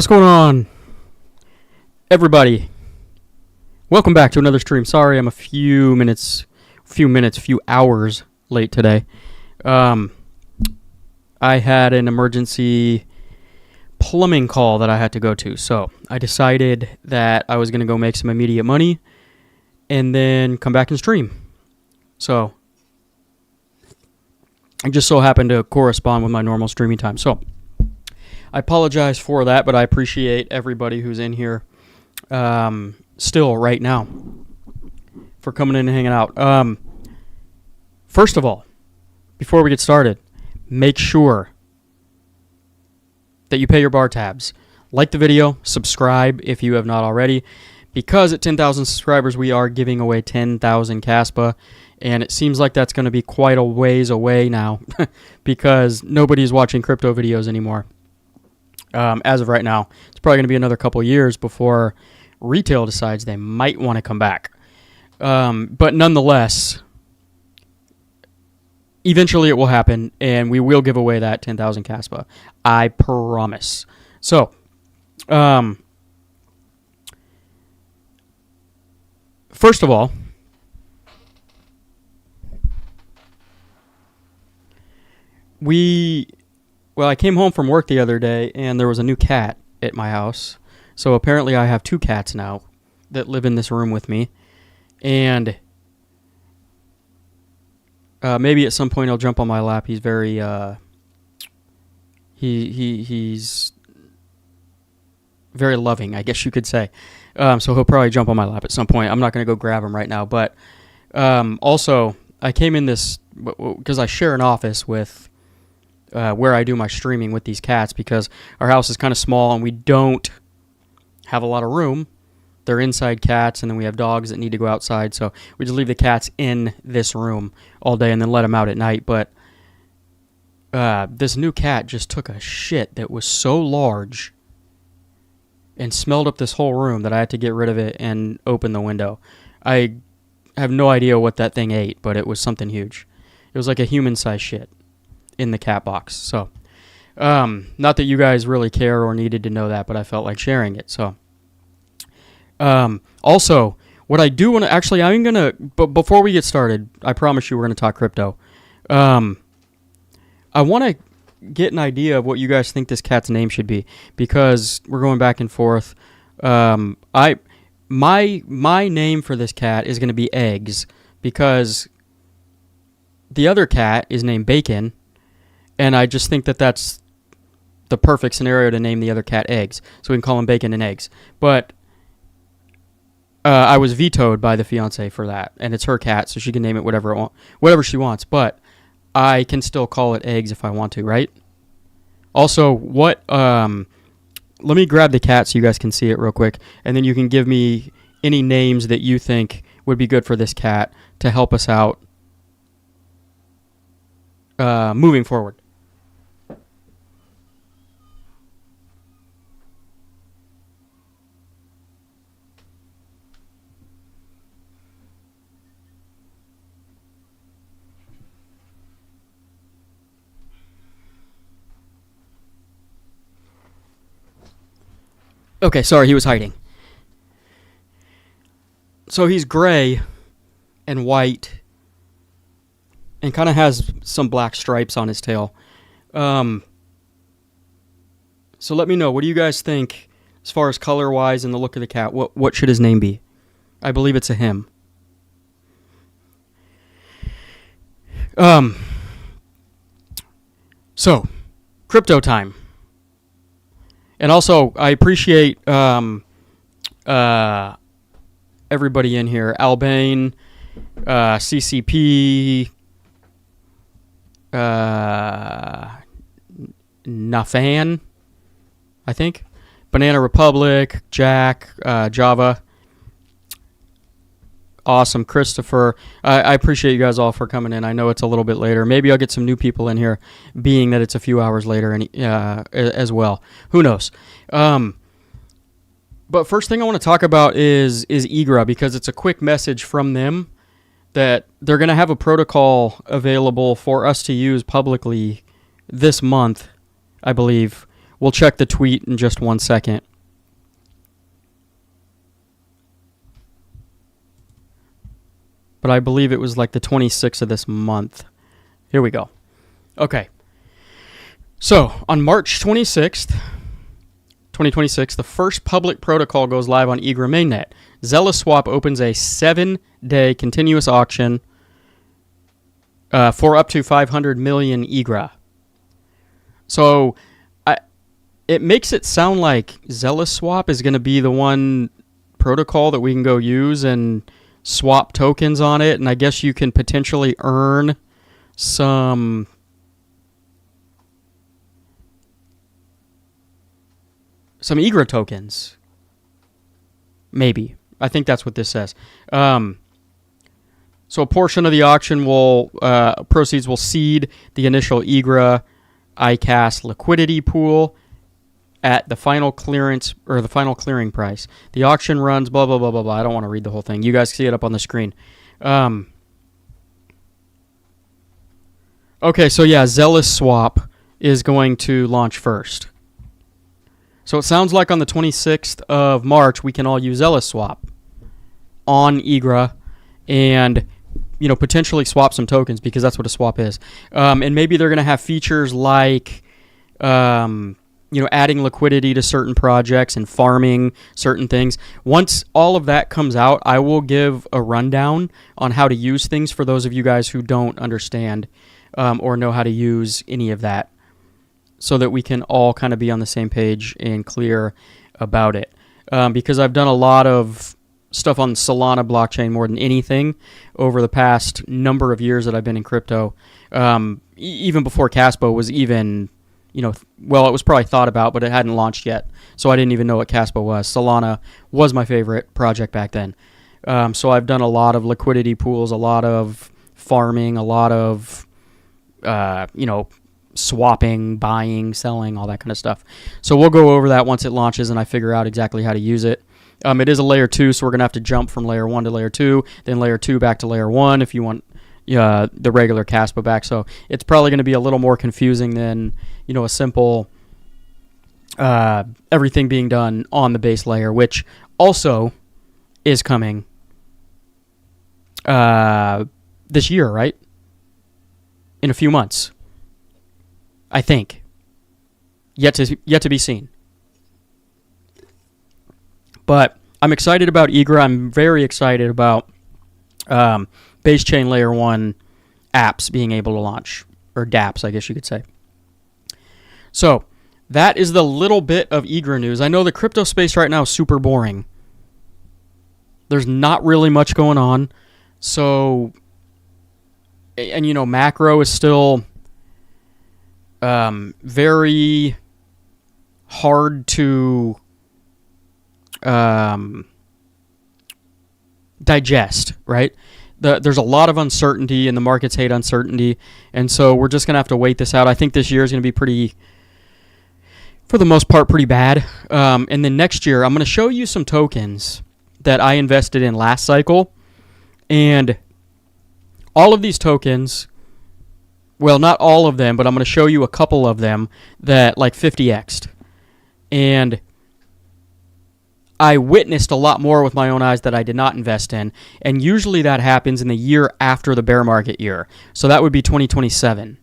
What's going on, everybody? Welcome back to another stream. Sorry, I'm a few hours late today. I had an emergency plumbing call that I had to go to, so I decided that I was going to go make some immediate money and then come back and stream. So it just so happened to correspond with my normal streaming time. So I apologize for that, but I appreciate everybody who's in here still right now for coming in and hanging out. First of all, before we get started, make sure that you pay your bar tabs. Like the video, subscribe if you have not already, because at 10,000 subscribers we are giving away 10,000 KASPA, and it seems like that's going to be quite a ways away now because nobody's watching crypto videos anymore. As of right now, it's probably going to be another couple years before retail decides they might want to come back. But nonetheless, eventually it will happen, and we will give away that 10,000 KASPA. I promise. So, first of all, I came home from work the other day, and there was a new cat at my house. So apparently I have two cats now that live in this room with me. And maybe at some point he'll jump on my lap. He's very, he's very loving, I guess you could say. So he'll probably jump on my lap at some point. I'm not going to go grab him right now. But also, I came in this, because I share an office with where I do my streaming with these cats, because our house is kind of small and we don't have a lot of room. They're inside cats, and then we have dogs that need to go outside, so we just leave the cats in this room all day and then let them out at night. But this new cat just took a shit that was so large and smelled up this whole room that I had to get rid of it and open the window. I have no idea what that thing ate, but it was something huge. It was like a human-sized shit in the cat box. So not that you guys really care or needed to know that, but I felt like sharing it. So also, what I do want to actually, I'm gonna, but before we get started, I promise you we're gonna talk crypto. I want to get an idea of what you guys think this cat's name should be, because we're going back and forth. My name for this cat is gonna be Eggs, because the other cat is named Bacon. And I just think that that's the perfect scenario to name the other cat Eggs. So we can call him Bacon and Eggs. But I was vetoed by the fiance for that. And it's her cat, so she can name it whatever she wants. But I can still call it Eggs if I want to, right? Also, let me grab the cat so you guys can see it real quick. And then you can give me any names that you think would be good for this cat to help us out moving forward. Okay, sorry, he was hiding. So he's gray and white and kind of has some black stripes on his tail. So let me know, what do you guys think as far as color-wise and the look of the cat? What should his name be? I believe it's a him. So, crypto time. And also, I appreciate everybody in here. Albane, CCP, Nafan, I think. Banana Republic, Jack, Java. Awesome, Christopher. I appreciate you guys all for coming in. I know it's a little bit later. Maybe I'll get some new people in here, being that it's a few hours later as well. Who knows? But first thing I want to talk about is Igra, because it's a quick message from them that they're going to have a protocol available for us to use publicly this month, I believe, We'll check the tweet in just 1 second. But I believe it was like the 26th of this month. Here we go. Okay. So, on March 26th, 2026, the first public protocol goes live on Igra mainnet. Zealous opens a 7-day continuous auction for up to 500 million Igra. So, it makes it sound like Zealous is going to be the one protocol that we can go use and swap tokens on it, and I guess you can potentially earn some Igra tokens. Maybe. I think that's what this says. So a portion of the auction proceeds will seed the initial Igra ICAS liquidity pool at the final clearance or the final clearing price. The auction runs blah blah blah blah blah. I don't want to read the whole thing. You guys see it up on the screen. Okay, so yeah, Zealous Swap is going to launch first. So it sounds like on the 26th of March we can all use Zealous Swap on Igra and potentially swap some tokens, because that's what a swap is. And maybe they're going to have features like adding liquidity to certain projects and farming certain things. Once all of that comes out, I will give a rundown on how to use things for those of you guys who don't understand or know how to use any of that, so that we can all kind of be on the same page and clear about it. Because I've done a lot of stuff on Solana blockchain more than anything over the past number of years that I've been in crypto. Even before KASPA was even... it was probably thought about, but it hadn't launched yet, so I didn't even know what KASPA was. Solana was my favorite project back then. So I've done a lot of liquidity pools, a lot of farming, a lot of, swapping, buying, selling, all that kind of stuff. So we'll go over that once it launches and I figure out exactly how to use it. It is a layer 2, so we're going to have to jump from layer 1 to layer 2, then layer 2 back to layer 1 if you want the regular KASPA back. So it's probably going to be a little more confusing than a simple everything being done on the base layer, which also is coming this year, right? In a few months, I think. Yet to be seen. But I'm excited about Igra. I'm very excited about base chain layer 1 apps being able to launch, or dApps, I guess you could say. So that is the little bit of Igra news. I know the crypto space right now is super boring. There's not really much going on. So, and macro is still very hard to digest, right? There's a lot of uncertainty, and the markets hate uncertainty, and so we're just going to have to wait this out. I think this year is going to be for the most part, pretty bad. And then next year, I'm going to show you some tokens that I invested in last cycle, and all of these tokens, well, not all of them, but I'm going to show you a couple of them that 50x'd. And I witnessed a lot more with my own eyes that I did not invest in, and usually that happens in the year after the bear market year. So that would be 2027.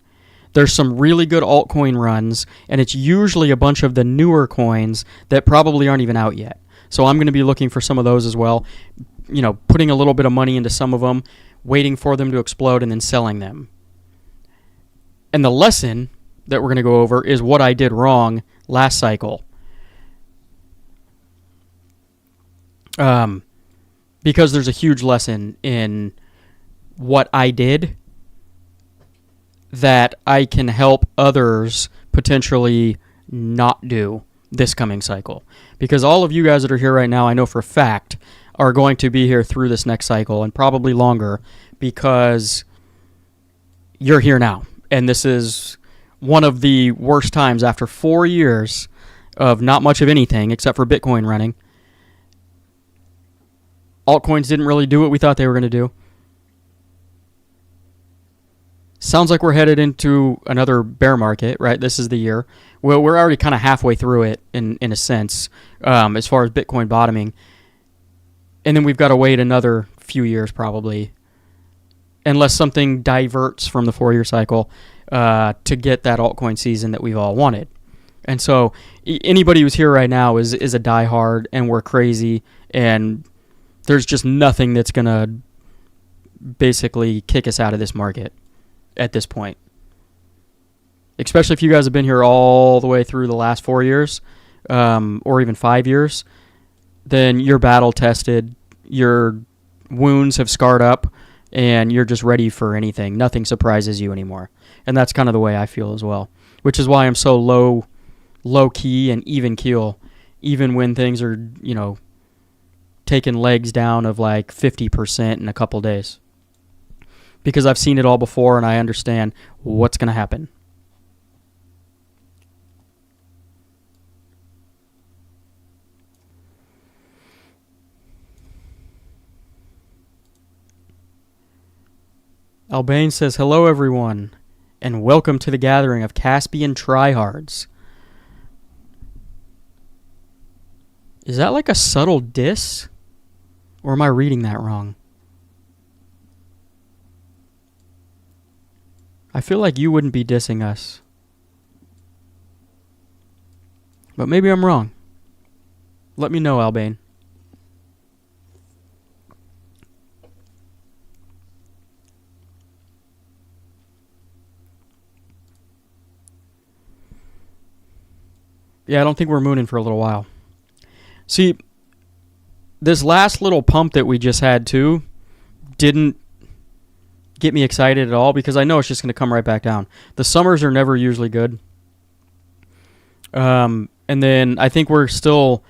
There's some really good altcoin runs, and it's usually a bunch of the newer coins that probably aren't even out yet. So I'm going to be looking for some of those as well, putting a little bit of money into some of them, waiting for them to explode, and then selling them. And the lesson that we're going to go over is what I did wrong last cycle. Because there's a huge lesson in what I did that I can help others potentially not do this coming cycle. Because all of you guys that are here right now, I know for a fact, are going to be here through this next cycle and probably longer, because you're here now. And this is one of the worst times after 4 years of not much of anything except for Bitcoin running. Altcoins didn't really do what we thought they were going to do. Sounds like we're headed into another bear market, right? This is the year. Well, we're already kind of halfway through it in a sense, as far as Bitcoin bottoming. And then we've got to wait another few years probably, unless something diverts from the 4-year cycle to get that altcoin season that we've all wanted. And so anybody who's here right now is a diehard, and we're crazy, and there's just nothing that's going to basically kick us out of this market at this point. Especially if you guys have been here all the way through the last 4 years, or even 5 years, then you're battle tested, your wounds have scarred up, and you're just ready for anything. Nothing surprises you anymore. And that's kind of the way I feel as well, which is why I'm so low key and even keel, even when things are, taking legs down of like 50% in a couple days. Because I've seen it all before and I understand what's going to happen. Albane says, hello everyone, and welcome to the gathering of Caspian tryhards. Is that like a subtle diss? Or am I reading that wrong? I feel like you wouldn't be dissing us. But maybe I'm wrong. Let me know, Albane. Yeah, I don't think we're mooning for a little while. See, this last little pump that we just had too didn't get me excited at all, because I know it's just going to come right back down. The summers are never usually good. And then I think there's still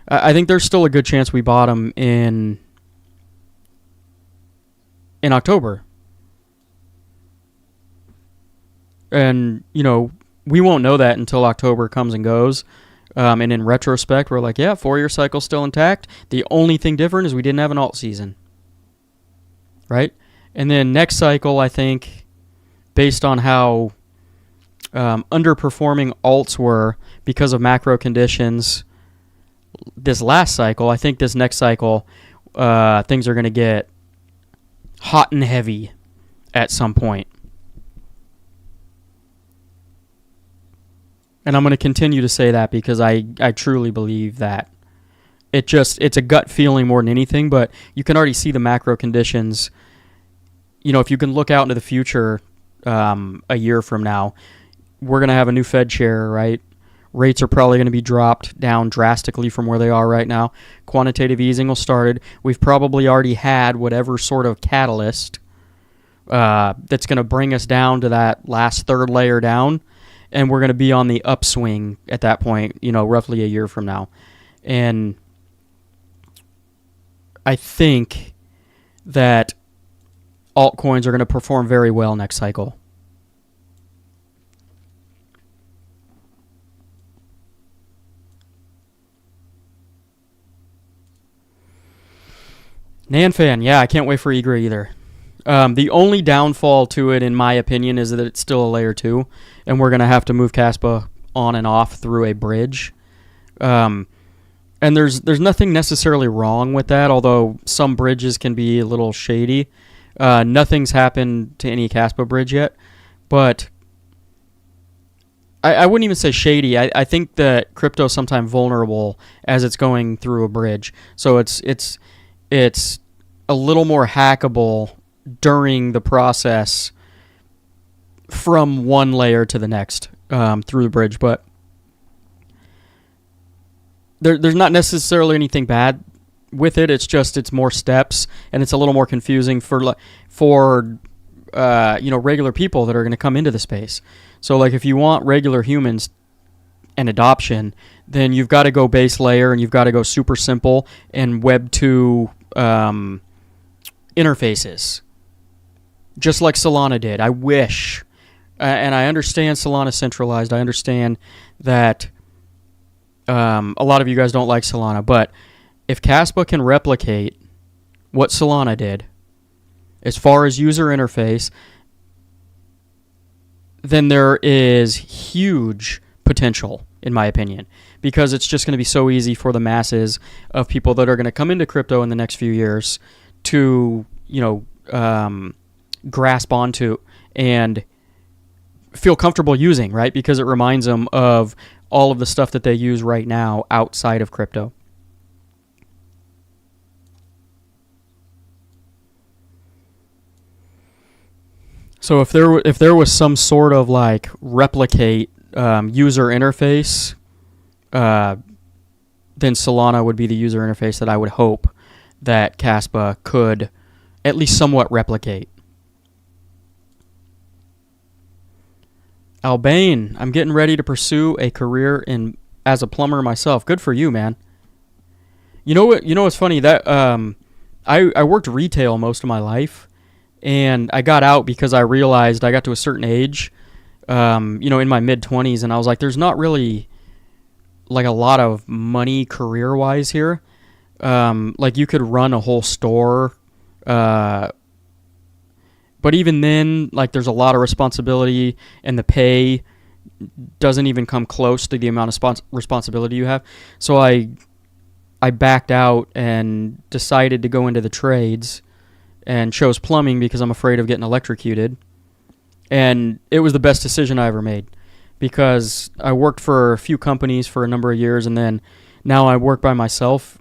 a good chance we bottom in October. And, we won't know that until October comes and goes. And in retrospect, we're like, yeah, 4-year cycle's still intact. The only thing different is we didn't have an alt season. Right? And then next cycle, I think, based on how underperforming alts were because of macro conditions this last cycle, I think this next cycle, things are going to get hot and heavy at some point. And I'm going to continue to say that because I truly believe that. It's a gut feeling more than anything, but you can already see the macro conditions. If you can look out into the future a year from now, we're going to have a new Fed chair, right? Rates are probably going to be dropped down drastically from where they are right now. Quantitative easing will start. We've probably already had whatever sort of catalyst that's going to bring us down to that last third layer down. And we're going to be on the upswing at that point, roughly a year from now. And I think that altcoins are going to perform very well next cycle. Nanfan, yeah, I can't wait for Igra either. The only downfall to it, in my opinion, is that it's still a layer 2, and we're going to have to move KASPA on and off through a bridge. And there's nothing necessarily wrong with that, although some bridges can be a little shady. Nothing's happened to any KASPA bridge yet, but I wouldn't even say shady. I think that crypto's sometimes vulnerable as it's going through a bridge, so it's a little more hackable during the process from one layer to the next through the bridge. But there's not necessarily anything bad with it. It's more steps, and it's a little more confusing for regular people that are going to come into the space. So like if you want regular humans and adoption, then you've got to go base layer, and you've got to go super simple and Web 2 interfaces, just like Solana did. I wish, and I understand Solana centralized. I understand that a lot of you guys don't like Solana, but if KASPA can replicate what Solana did as far as user interface, then there is huge potential, in my opinion, because it's just going to be so easy for the masses of people that are going to come into crypto in the next few years to, grasp onto and feel comfortable using, right? Because it reminds them of all of the stuff that they use right now outside of crypto. So if there was some sort of like replicate user interface, then Solana would be the user interface that I would hope that KASPA could at least somewhat replicate. Albane, I'm getting ready to pursue a career as a plumber myself. Good for you, man. You know what? You know what's funny? That I worked retail most of my life, and I got out because I realized I got to a certain age, in my mid-20s, and I was like, there's not really like a lot of money career-wise here. Like you could run a whole store, but even then, like there's a lot of responsibility, and the pay doesn't even come close to the amount of responsibility you have. So I backed out and decided to go into the trades and chose plumbing because I'm afraid of getting electrocuted. And it was the best decision I ever made because I worked for a few companies for a number of years, and then now I work by myself,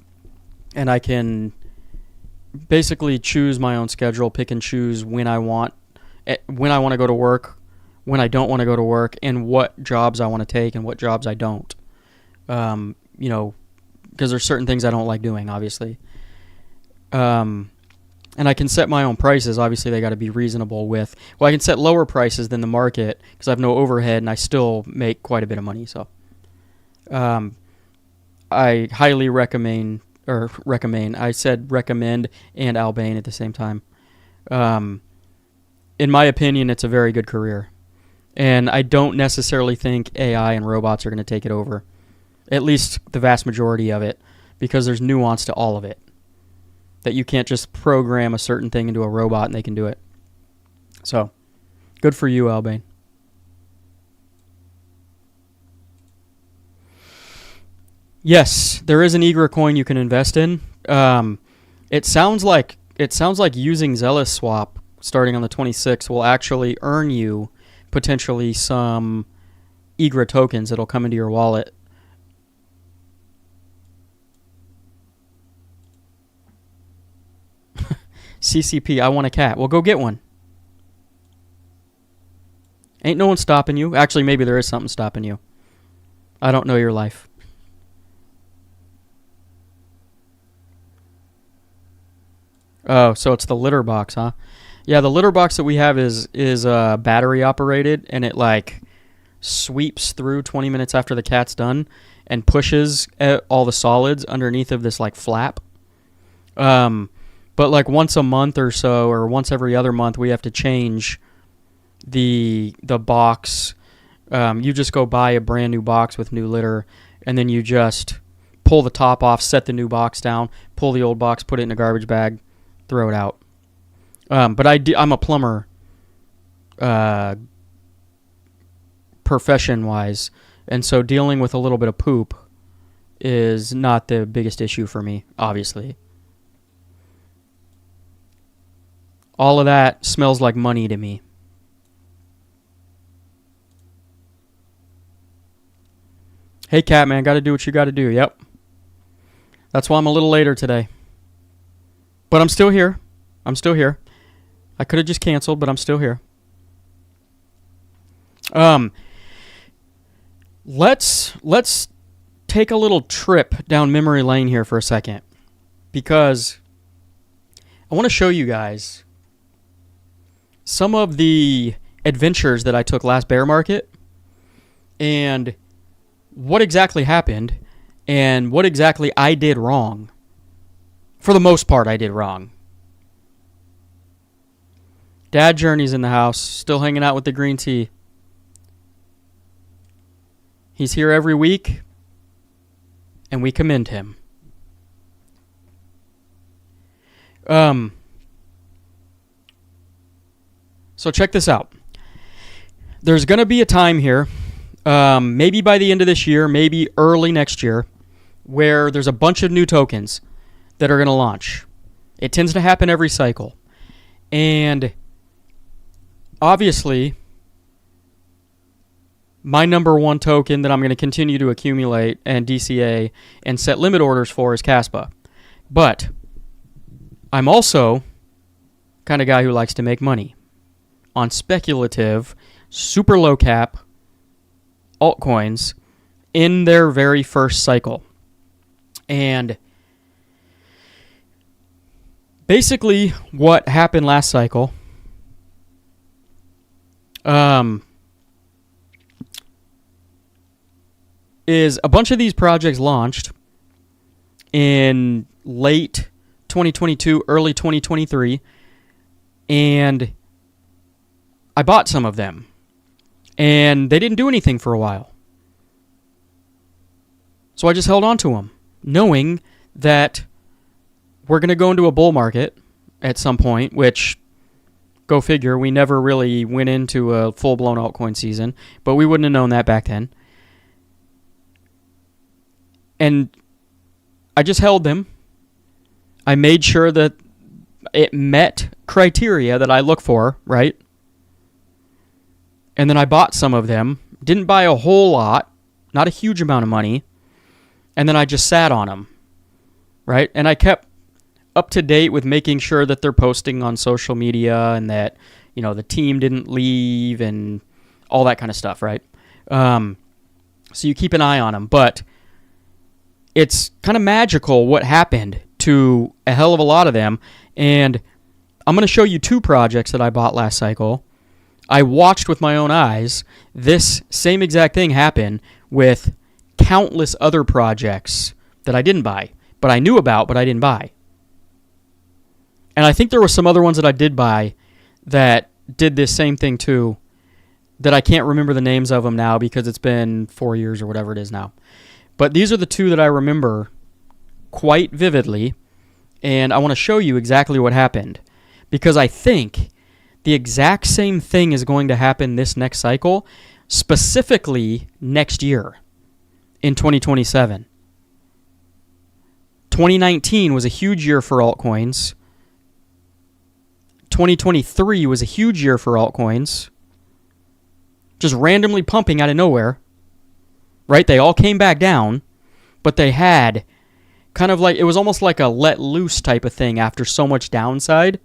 and I can basically choose my own schedule, pick and choose when I want to go to work, when I don't want to go to work, and what jobs I want to take and what jobs I don't. Because there's certain things I don't like doing, obviously. And I can set my own prices. Obviously, they got to be reasonable with. Well, I can set lower prices than the market because I have no overhead and I still make quite a bit of money. So, I highly recommend. I said recommend and Albane at the same time. In my opinion, it's a very good career. And I don't necessarily think AI and robots are going to take it over. At least the vast majority of it. Because there's nuance to all of it. That you can't just program a certain thing into a robot and they can do it. So, good for you, Albane. Yes, there is an Igra coin you can invest in. It sounds like using Zealous Swap starting on the 26th will actually earn you potentially some Igra tokens that'll come into your wallet. CCP, I want a cat. Well, go get one. Ain't no one stopping you. Actually, maybe there is something stopping you. I don't know your life. Oh, so it's the litter box, huh? Yeah, the litter box that we have is battery operated, and it like sweeps through 20 minutes after the cat's done and pushes all the solids underneath of this like flap. But like once a month or so, or once every other month, we have to change the box. You just go buy a brand new box with new litter, and then you just pull the top off, set the new box down, pull the old box, put it in a garbage bag, throw it out. But I'm a plumber, profession-wise, and so dealing with a little bit of poop is not the biggest issue for me, obviously. All of that smells like money to me. Hey, Catman, got to do what you got to do. Yep. That's why I'm a little later today. But I'm still here. I could have just canceled, but I'm still here. Let's take a little trip down memory lane here for a second, because I want to show you guys some of the adventures that I took last bear market and what exactly happened and what exactly I did wrong. For the most part, I did wrong. Dad Journey's in the house, still hanging out with the green tea. He's here every week, and we commend him. So check this out. there's going to be a time here, maybe by the end of this year, maybe early next year, where there's a bunch of new tokens that are going to launch. It tends to happen every cycle. And obviously, my number one token that I'm going to continue to accumulate and DCA and set limit orders for is KASPA. But I'm also kind of guy who likes to make money on speculative, super low cap altcoins in their very first cycle. And basically what happened last cycle is a bunch of these projects launched in late 2022, early 2023, and I bought some of them, and they didn't do anything for a while. So I just held on to them, knowing that we're going to go into a bull market at some point, which, go figure, we never really went into a full-blown altcoin season, but we wouldn't have known that back then. And I just held them. I made sure that it met criteria that I look for, right? And then I bought some of them. Didn't buy a whole lot, not a huge amount of money. And then I just sat on them, right? And I kept up to date with making sure that they're posting on social media and that, you know, the team didn't leave and all that kind of stuff, right? So you keep an eye on them. But it's kind of magical what happened to a hell of a lot of them. And I'm going to show you two projects that I bought last cycle. I watched with my own eyes this same exact thing happen with countless other projects that I didn't buy, but I knew about, but I didn't buy. And I think there were some other ones that I did buy that did this same thing too, that I can't remember the names of them now because it's been 4 years or whatever it is now. But these are the two that I remember quite vividly, and I want to show you exactly what happened, because I think the exact same thing is going to happen this next cycle, specifically next year in 2027. 2019 was a huge year for altcoins. 2023 was a huge year for altcoins. Just randomly pumping out of nowhere. Right? They all came back down, but they had kind of like, it was almost like a let loose type of thing after so much downside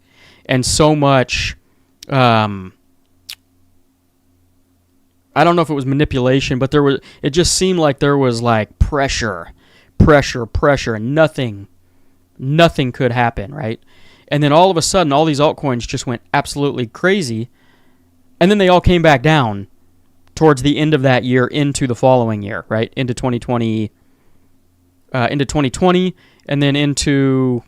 and so much, I don't know if it was manipulation, but it just seemed like there was like pressure, and nothing could happen, right? And then all of a sudden, all these altcoins just went absolutely crazy, and then they all came back down towards the end of that year into the following year, right? Into 2020, and then into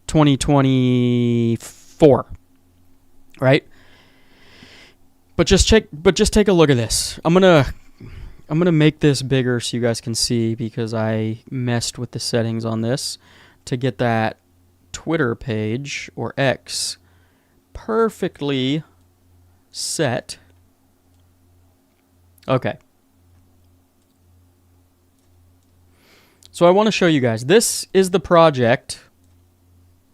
2024, right? But just take a look at this. I'm gonna make this bigger so you guys can see, because I messed with the settings on this to get that Twitter page or X perfectly set. Okay. So I want to show you guys. This is the project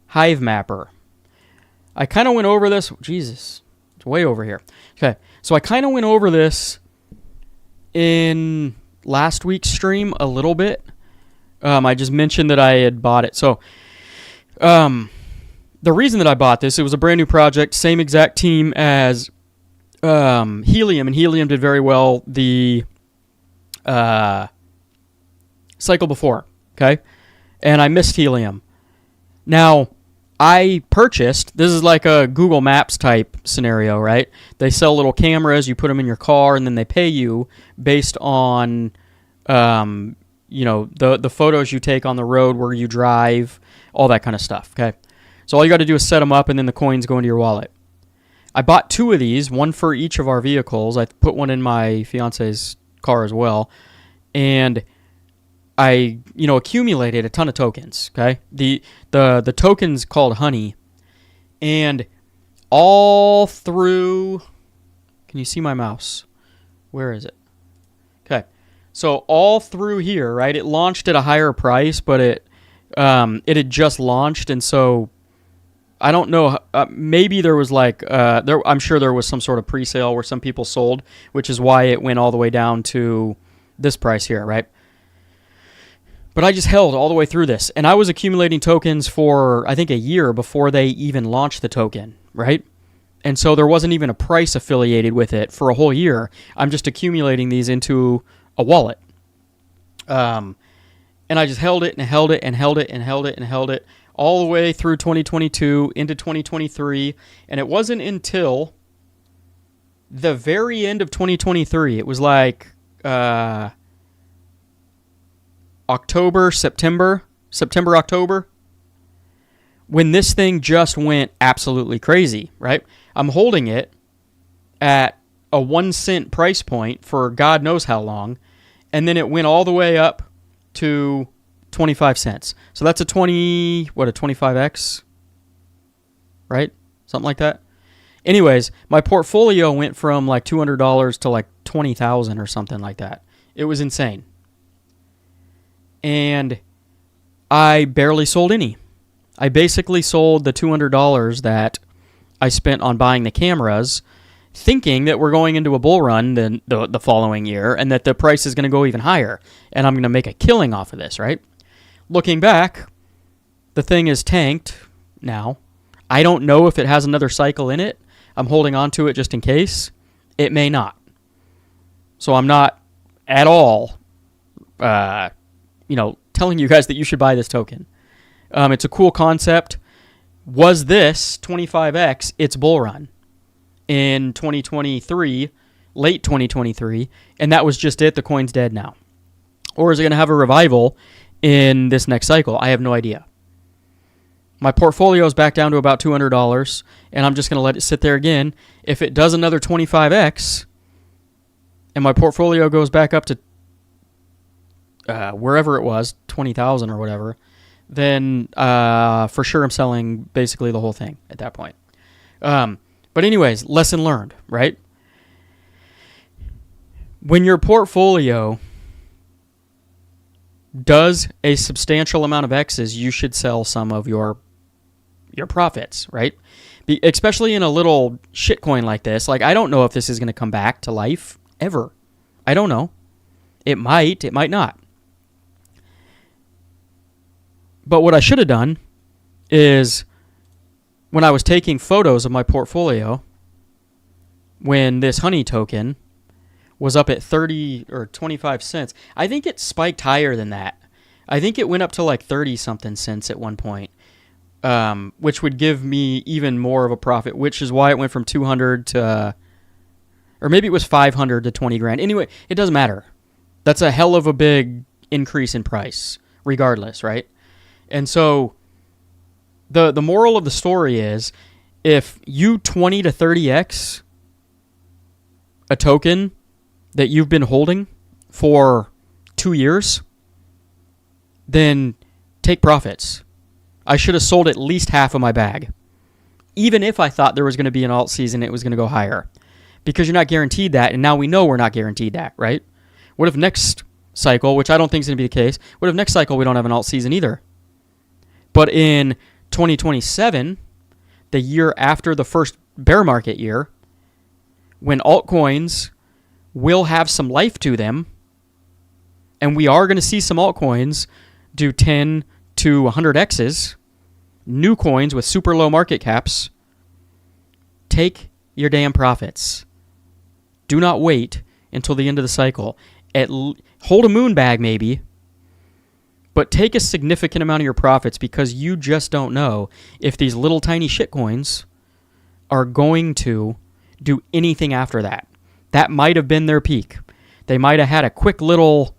Hive Mapper. I kind of went over this. Jesus, it's way over here. Okay, so I kind of went over this in last week's stream a little bit. I just mentioned that I had bought it. So the reason that I bought this, it was a brand new project, same exact team as Helium, and Helium did very well the cycle before, okay? And I missed Helium. Now, I purchased, this is like a Google Maps type scenario, right? They sell little cameras, you put them in your car, and then they pay you based on, the photos you take on the road where you drive, all that kind of stuff, okay? So all you got to do is set them up, and then the coins go into your wallet. I bought two of these, one for each of our vehicles. I put one in my fiance's car as well. And I, accumulated a ton of tokens, okay? The token's called Honey. And all through, Can you see my mouse? Where is it? Okay. So all through here, right? It launched at a higher price, but it had just launched, and so I don't know. Maybe there was I'm sure there was some sort of pre-sale where some people sold, which is why it went all the way down to this price here, right? But I just held all the way through this, and I was accumulating tokens for, I think, a year before they even launched the token, right? And so there wasn't even a price affiliated with it for a whole year. I'm just accumulating these into a wallet. And I just held it and held it and held it and held it and held it all the way through 2022 into 2023. And it wasn't until the very end of 2023, it was like September, October, when this thing just went absolutely crazy, right? I'm holding it at a 1 cent price point for God knows how long, and then it went all the way up to 25 cents. So that's a 25x, right? Something like that. Anyways, my portfolio went from like $200 to like $20,000 or something like that. It was insane. And I barely sold any. I basically sold the $200 that I spent on buying the cameras, thinking that we're going into a bull run the following year and that the price is going to go even higher and I'm going to make a killing off of this, right? Looking back, the thing is tanked now. I don't know if it has another cycle in it. I'm holding on to it just in case. It may not. So I'm not at all, telling you guys that you should buy this token. It's a cool concept. Was this 25x its bull run in 2023, late 2023, and that was just it? The coin's dead now. Or is it going to have a revival in this next cycle? I have no idea. My portfolio is back down to about $200, and I'm just going to let it sit there again. If it does another 25x, and my portfolio goes back up to wherever it was, 20,000 or whatever, then for sure I'm selling basically the whole thing at that point. But anyways, lesson learned, right? When your portfolio does a substantial amount of X's, you should sell some of your profits, right? Especially in a little shitcoin like this. Like, I don't know if this is going to come back to life ever. I don't know. It might not. But what I should have done is, when I was taking photos of my portfolio, when this honey token was up at 30 or 25 cents, I think it spiked higher than that. I think it went up to like 30 something cents at one point, which would give me even more of a profit, which is why it went from 200 to, or maybe it was 500 to 20 grand. Anyway, it doesn't matter. That's a hell of a big increase in price, regardless, right? And so the moral of the story is, if you 20 to 30x a token that you've been holding for 2 years, then take profits. I should have sold at least half of my bag, even if I thought there was going to be an alt season, it was going to go higher, because you're not guaranteed that, and now we know we're not guaranteed that, right? What if next cycle, which I don't think is going to be the case, what if next cycle we don't have an alt season either? But in 2027, the year after the first bear market year, when altcoins will have some life to them, and we are going to see some altcoins do 10 to 100x's, new coins with super low market caps, take your damn profits. Do not wait until the end of the cycle. Hold a moon bag maybe, but take a significant amount of your profits, because you just don't know if these little tiny shitcoins are going to do anything after that. That might have been their peak. They might have had a quick little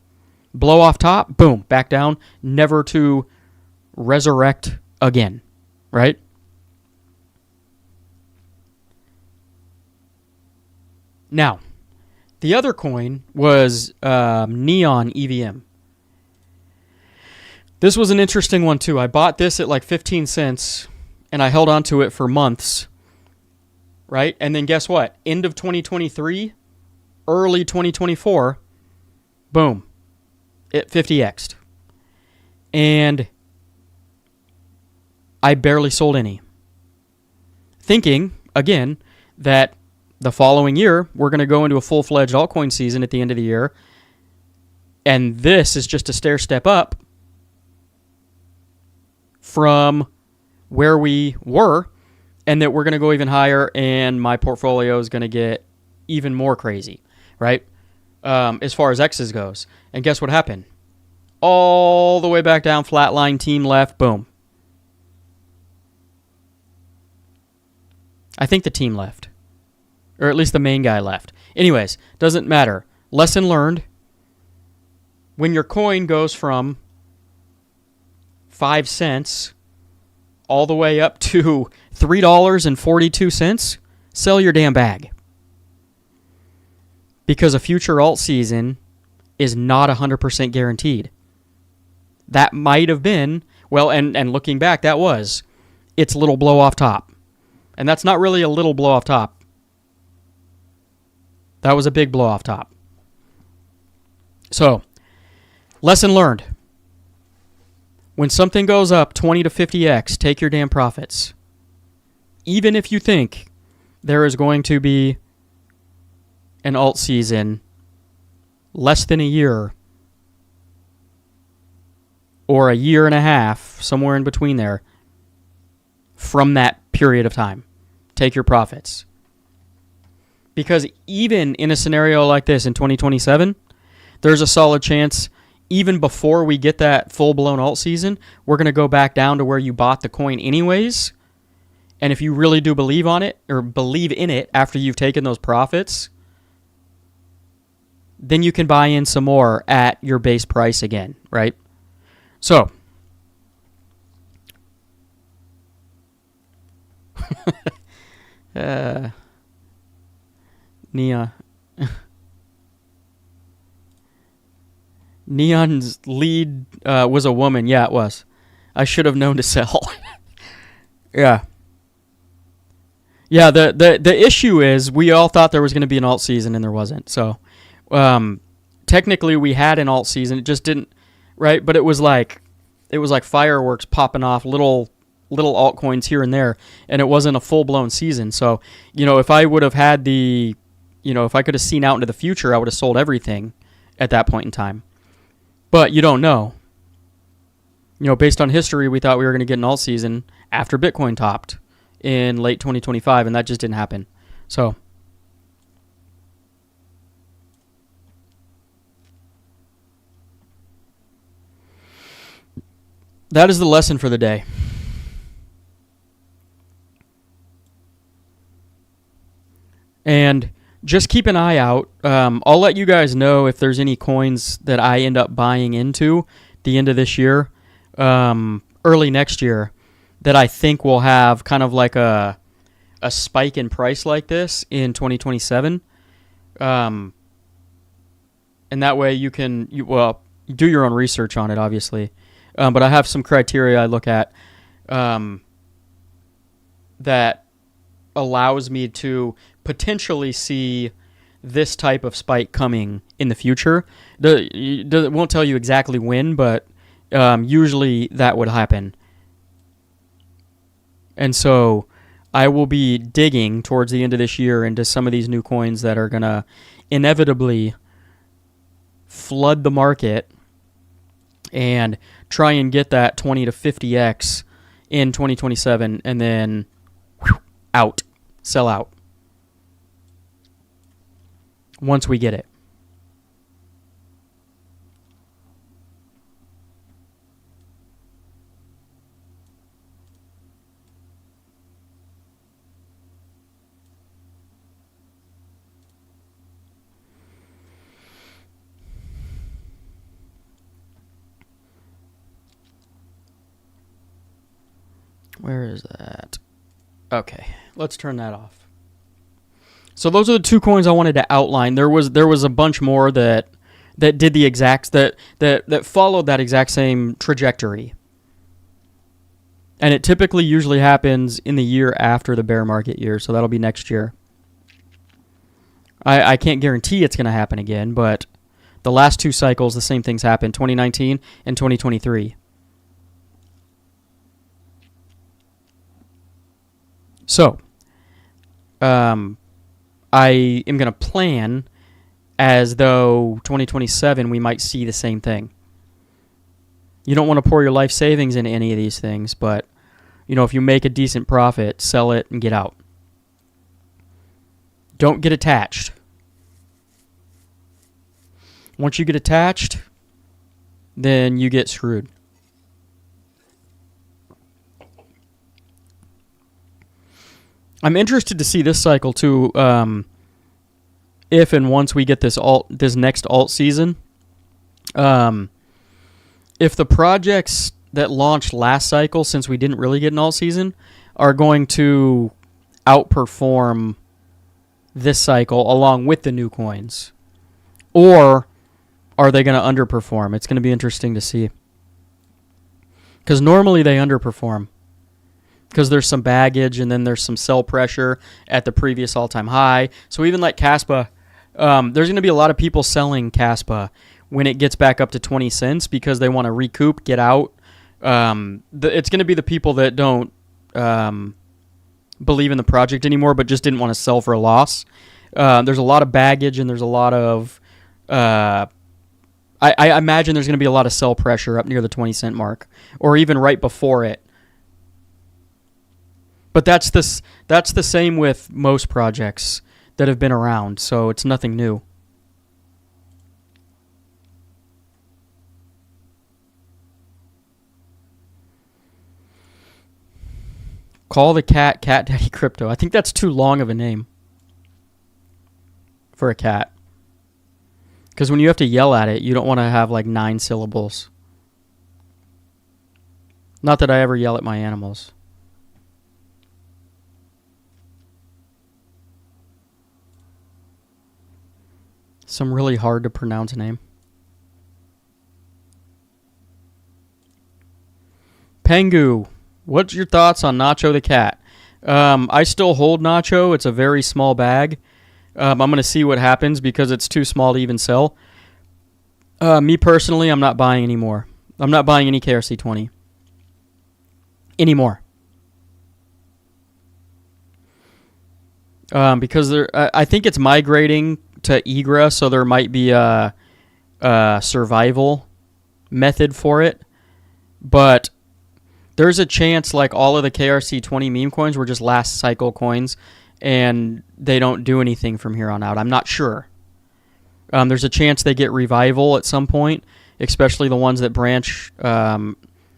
blow off top, boom, back down, never to resurrect again, right? Now, the other coin was Neon EVM. This was an interesting one too. I bought this at like 15 cents, and I held on to it for months. right? And then guess what? End of 2023, early 2024, boom, it 50x'd. And I barely sold any. Thinking, again, that the following year, we're going to go into a full-fledged altcoin season at the end of the year. And this is just a stair step up from where we were, and that we're going to go even higher, and my portfolio is going to get even more crazy, right? As far as X's goes. And guess what happened? All the way back down, flatline, team left, boom. I think the team left. Or at least the main guy left. Anyways, doesn't matter. Lesson learned. When your coin goes from 5 cents all the way up to $3.42, sell your damn bag. Because a future alt season is not 100% guaranteed. That might have been, well, and looking back, that was its little blow off top. And that's not really a little blow off top. That was a big blow off top. So, lesson learned. When something goes up 20 to 50x, take your damn profits. Even if you think there is going to be an alt season less than a year or a year and a half, somewhere in between there, from that period of time. Take your profits. Because even in a scenario like this in 2027, there's a solid chance, even before we get that full-blown alt season, we're going to go back down to where you bought the coin anyways. And if you really do believe on it, or believe in it after you've taken those profits, then you can buy in some more at your base price again, right? So, Neon's lead was a woman. Yeah, it was. I should have known to sell. Yeah. Yeah, the issue is we all thought there was going to be an alt season and there wasn't. So, technically we had an alt season. It just didn't, right? But it was like fireworks popping off, little altcoins here and there, and it wasn't a full-blown season. So, if I would have had if I could have seen out into the future, I would have sold everything at that point in time. But you don't know. Based on history, we thought we were going to get an alt season after Bitcoin topped in late 2025, and that just didn't happen. So, that is the lesson for the day. And just keep an eye out. I'll let you guys know if there's any coins that I end up buying into the end of this year, early next year, that I think will have kind of like a spike in price like this in 2027. And that way you can, do your own research on it, obviously. But I have some criteria I look at that allows me to potentially see this type of spike coming in the future. It won't tell you exactly when, but usually that would happen. And so I will be digging towards the end of this year into some of these new coins that are going to inevitably flood the market and try and get that 20 to 50x in 2027 and then out, sell out once we get it. Where is that? Okay, let's turn that off. So those are the two coins I wanted to outline. There was a bunch more that did the exact that followed that exact same trajectory. And it typically usually happens in the year after the bear market year, so that'll be next year. I can't guarantee it's going to happen again, but the last 2 cycles, the same things happened, 2019 and 2023. So, I am going to plan as though 2027 we might see the same thing. You don't want to pour your life savings into any of these things, but if you make a decent profit, sell it and get out. Don't get attached. Once you get attached, then you get screwed. I'm interested to see this cycle too. If and once we get this next alt season, if the projects that launched last cycle, since we didn't really get an alt season, are going to outperform this cycle along with the new coins, or are they going to underperform? It's going to be interesting to see, because normally they underperform because there's some baggage and then there's some sell pressure at the previous all-time high. So even like KASPA, there's going to be a lot of people selling KASPA when it gets back up to 20 cents because they want to recoup, get out. It's going to be the people that don't believe in the project anymore but just didn't want to sell for a loss. There's a lot of baggage and there's a lot of... I imagine there's going to be a lot of sell pressure up near the 20 cent mark or even right before it. But that's the same with most projects that have been around, so it's nothing new. Call the cat Cat Daddy Crypto. I think that's too long of a name for a cat. Because when you have to yell at it, you don't want to have like 9 syllables. Not that I ever yell at my animals. Some really hard to pronounce name. Pengu, what's your thoughts on Nacho the cat? I still hold Nacho. It's a very small bag. I'm going to see what happens because it's too small to even sell. Me personally, I'm not buying anymore. I'm not buying any KRC20 anymore. Because I think it's migrating to Igra, so there might be a survival method for it. But there's a chance like all of the KRC20 meme coins were just last cycle coins, and they don't do anything from here on out. I'm not sure. There's a chance they get revival at some point, especially the ones that branch, or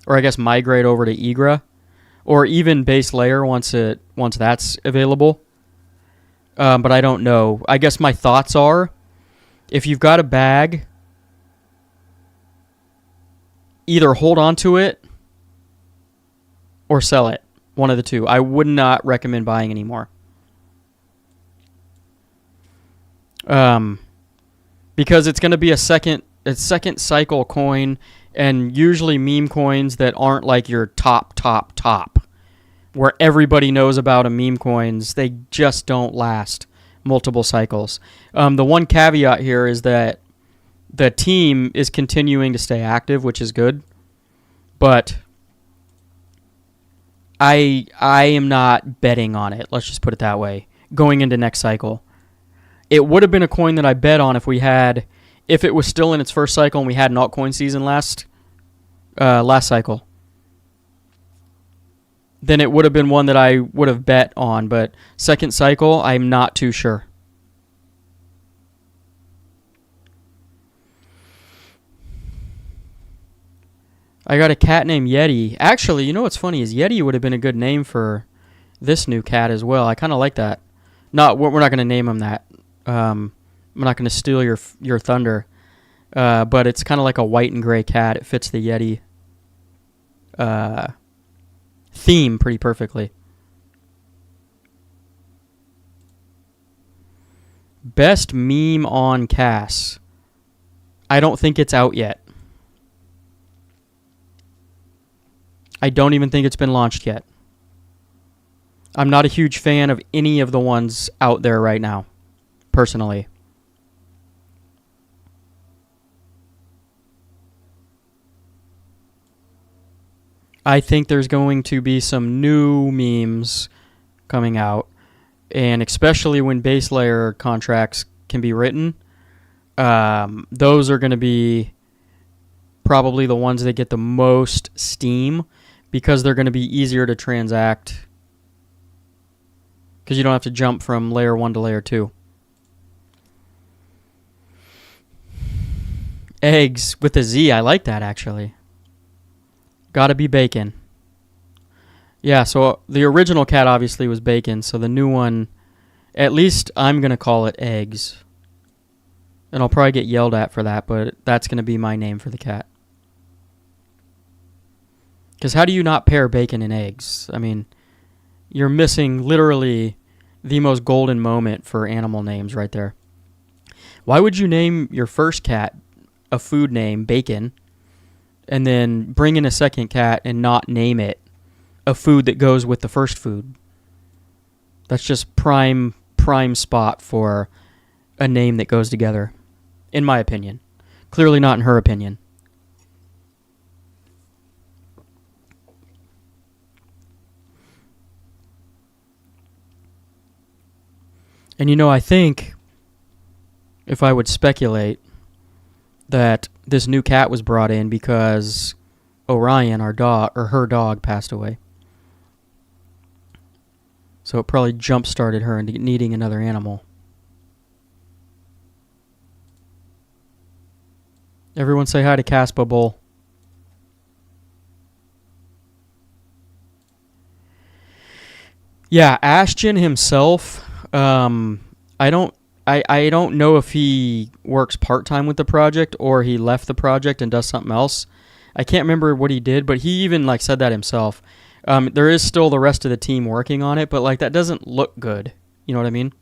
I guess migrate over to Igra, or even base layer once that's available. But I don't know. I guess my thoughts are, if you've got a bag, either hold on to it or sell it. One of the two. I would not recommend buying anymore. Because it's going to be a second cycle coin, and usually meme coins that aren't like your top, where everybody knows about a meme coins, they just don't last multiple cycles. The one caveat here is that the team is continuing to stay active, which is good, but I am not betting on it. Let's just put it that way. Going into next cycle, it would have been a coin that I bet on if it was still in its first cycle and we had an altcoin season last cycle. Then it would have been one that I would have bet on. But second cycle, I'm not too sure. I got a cat named Yeti. Actually, you know what's funny is Yeti would have been a good name for this new cat as well. I kind of like that. We're not going to name him that. I'm not going to steal your thunder. But it's kind of like a white and gray cat. It fits the Yeti theme pretty perfectly. Best meme on Cas. I don't think it's out yet. I don't even think it's been launched yet. I'm not a huge fan of any of the ones out there right now, personally. I think there's going to be some new memes coming out, and especially when base layer contracts can be written, those are going to be probably the ones that get the most steam because they're going to be easier to transact because you don't have to jump from layer 1 to layer 2. Eggs with a Z, I like that actually. Gotta be bacon. Yeah, so the original cat obviously was bacon, so the new one, at least I'm going to call it eggs. And I'll probably get yelled at for that, but that's going to be my name for the cat. Because how do you not pair bacon and eggs? I mean, you're missing literally the most golden moment for animal names right there. Why would you name your first cat a food name, bacon, and then bring in a second cat and not name it a food that goes with the first food? That's just prime spot for a name that goes together, in my opinion. Clearly not in her opinion. And I think, if I would speculate, that this new cat was brought in because Orion, our dog, or her dog, passed away. So it probably jump-started her into needing another animal. Everyone say hi to KASPA Bull. Yeah, Ashton himself, I don't know if he works part-time with the project or he left the project and does something else. I can't remember what he did, but he even said that himself. There is still the rest of the team working on it, but that doesn't look good. You know what I mean?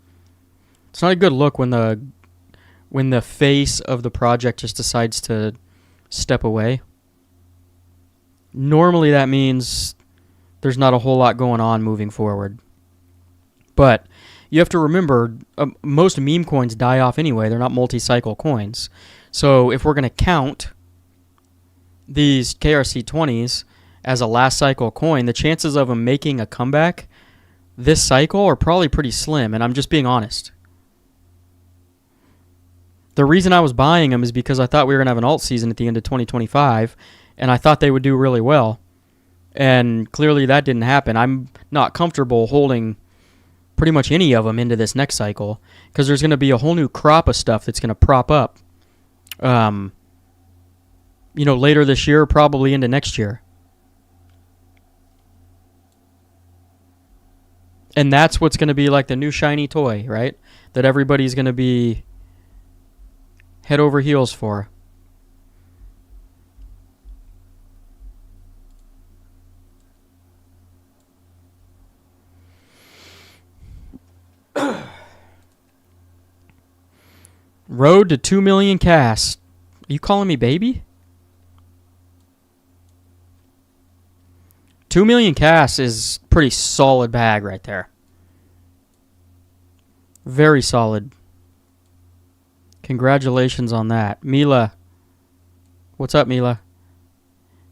It's not a good look when the face of the project just decides to step away. Normally that means there's not a whole lot going on moving forward. But you have to remember, most meme coins die off anyway. They're not multi-cycle coins. So if we're going to count these KRC20s as a last cycle coin, the chances of them making a comeback this cycle are probably pretty slim, and I'm just being honest. The reason I was buying them is because I thought we were going to have an alt season at the end of 2025, and I thought they would do really well. And clearly that didn't happen. I'm not comfortable holding pretty much any of them into this next cycle because there's going to be a whole new crop of stuff that's going to prop up, later this year, probably into next year. And that's what's going to be like the new shiny toy, right? That everybody's going to be head over heels for. Road to 2 million casts. Are you calling me baby? 2 million casts is pretty solid bag right there. Very solid. Congratulations on that. Mila. What's up, Mila?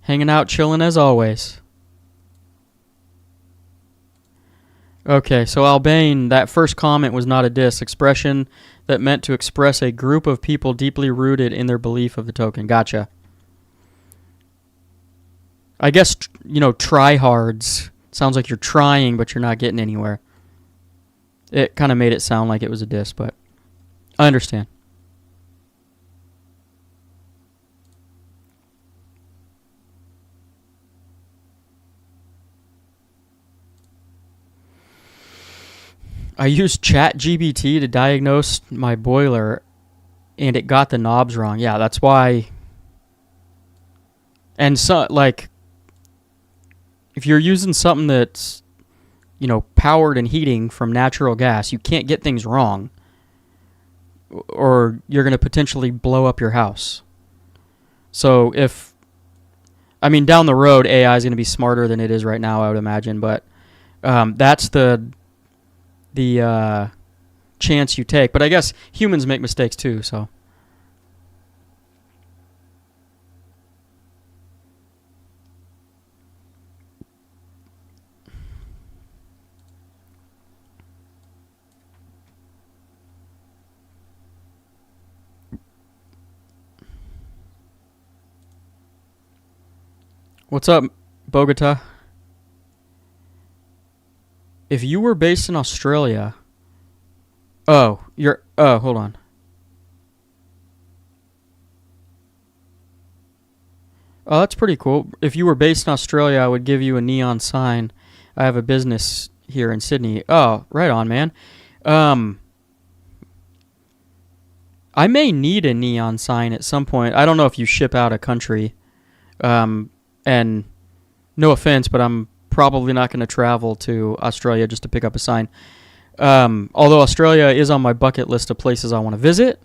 Hanging out, chilling as always. Okay, so Albane, that first comment was not a diss. Expression that meant to express a group of people deeply rooted in their belief of the token. Gotcha. I guess, tryhards. Sounds like you're trying, but you're not getting anywhere. It kind of made it sound like it was a diss, but I understand. I used ChatGPT to diagnose my boiler, and it got the knobs wrong. Yeah, that's why. And so, if you're using something that's, powered and heating from natural gas, you can't get things wrong, or you're going to potentially blow up your house. So if I mean, down the road, AI is going to be smarter than it is right now, I would imagine. But that's the chance you take. But I guess humans make mistakes too, so. What's up, Bogota? If you were based in Australia... Oh, you're... Oh, hold on. Oh, that's pretty cool. If you were based in Australia, I would give you a neon sign. I have a business here in Sydney. Oh, right on, man. I may need a neon sign at some point. I don't know if you ship out a country. And no offense, but I'm probably not going to travel to Australia just to pick up a sign. Although Australia is on my bucket list of places I want to visit,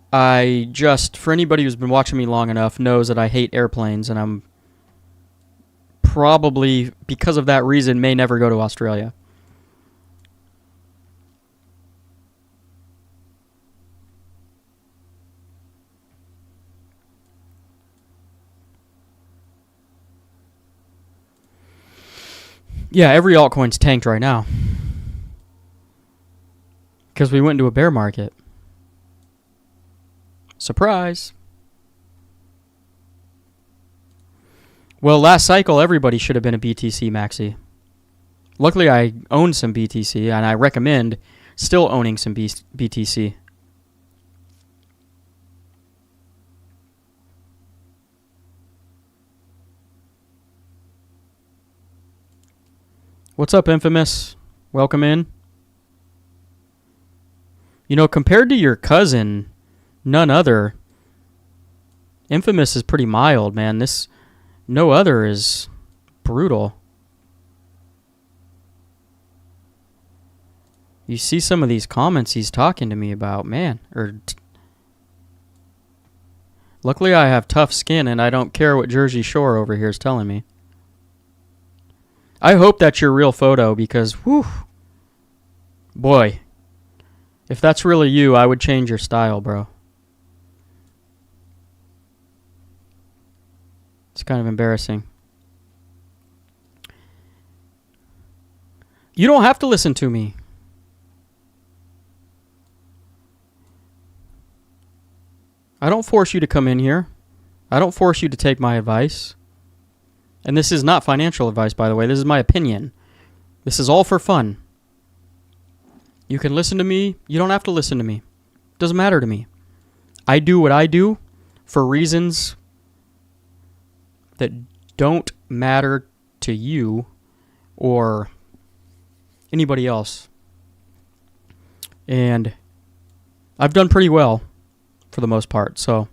for anybody who's been watching me long enough, knows that I hate airplanes, and I'm probably, because of that reason, may never go to Australia. Yeah, every altcoin's tanked right now. Because we went into a bear market. Surprise. Well, last cycle, everybody should have been a BTC maxi. Luckily, I own some BTC, and I recommend still owning some BTC. What's up, Infamous? Welcome in. You know, compared to your cousin, none other, Infamous is pretty mild, man. No other is brutal. You see some of these comments he's talking to me about, man. Luckily, I have tough skin, and I don't care what Jersey Shore over here is telling me. I hope that's your real photo because, whew, boy, if that's really you, I would change your style, bro. It's kind of embarrassing. You don't have to listen to me. I don't force you to come in here. I don't force you to take my advice. And this is not financial advice, by the way. This is my opinion. This is all for fun. You can listen to me. You don't have to listen to me. It doesn't matter to me. I do what I do for reasons that don't matter to you or anybody else. And I've done pretty well for the most part, so...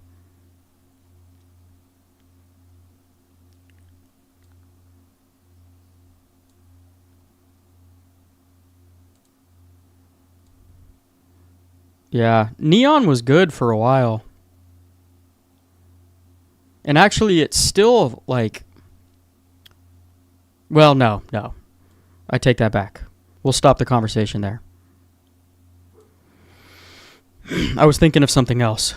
Yeah, Neon was good for a while. And actually, it's still, like... Well, no. I take that back. We'll stop the conversation there. I was thinking of something else.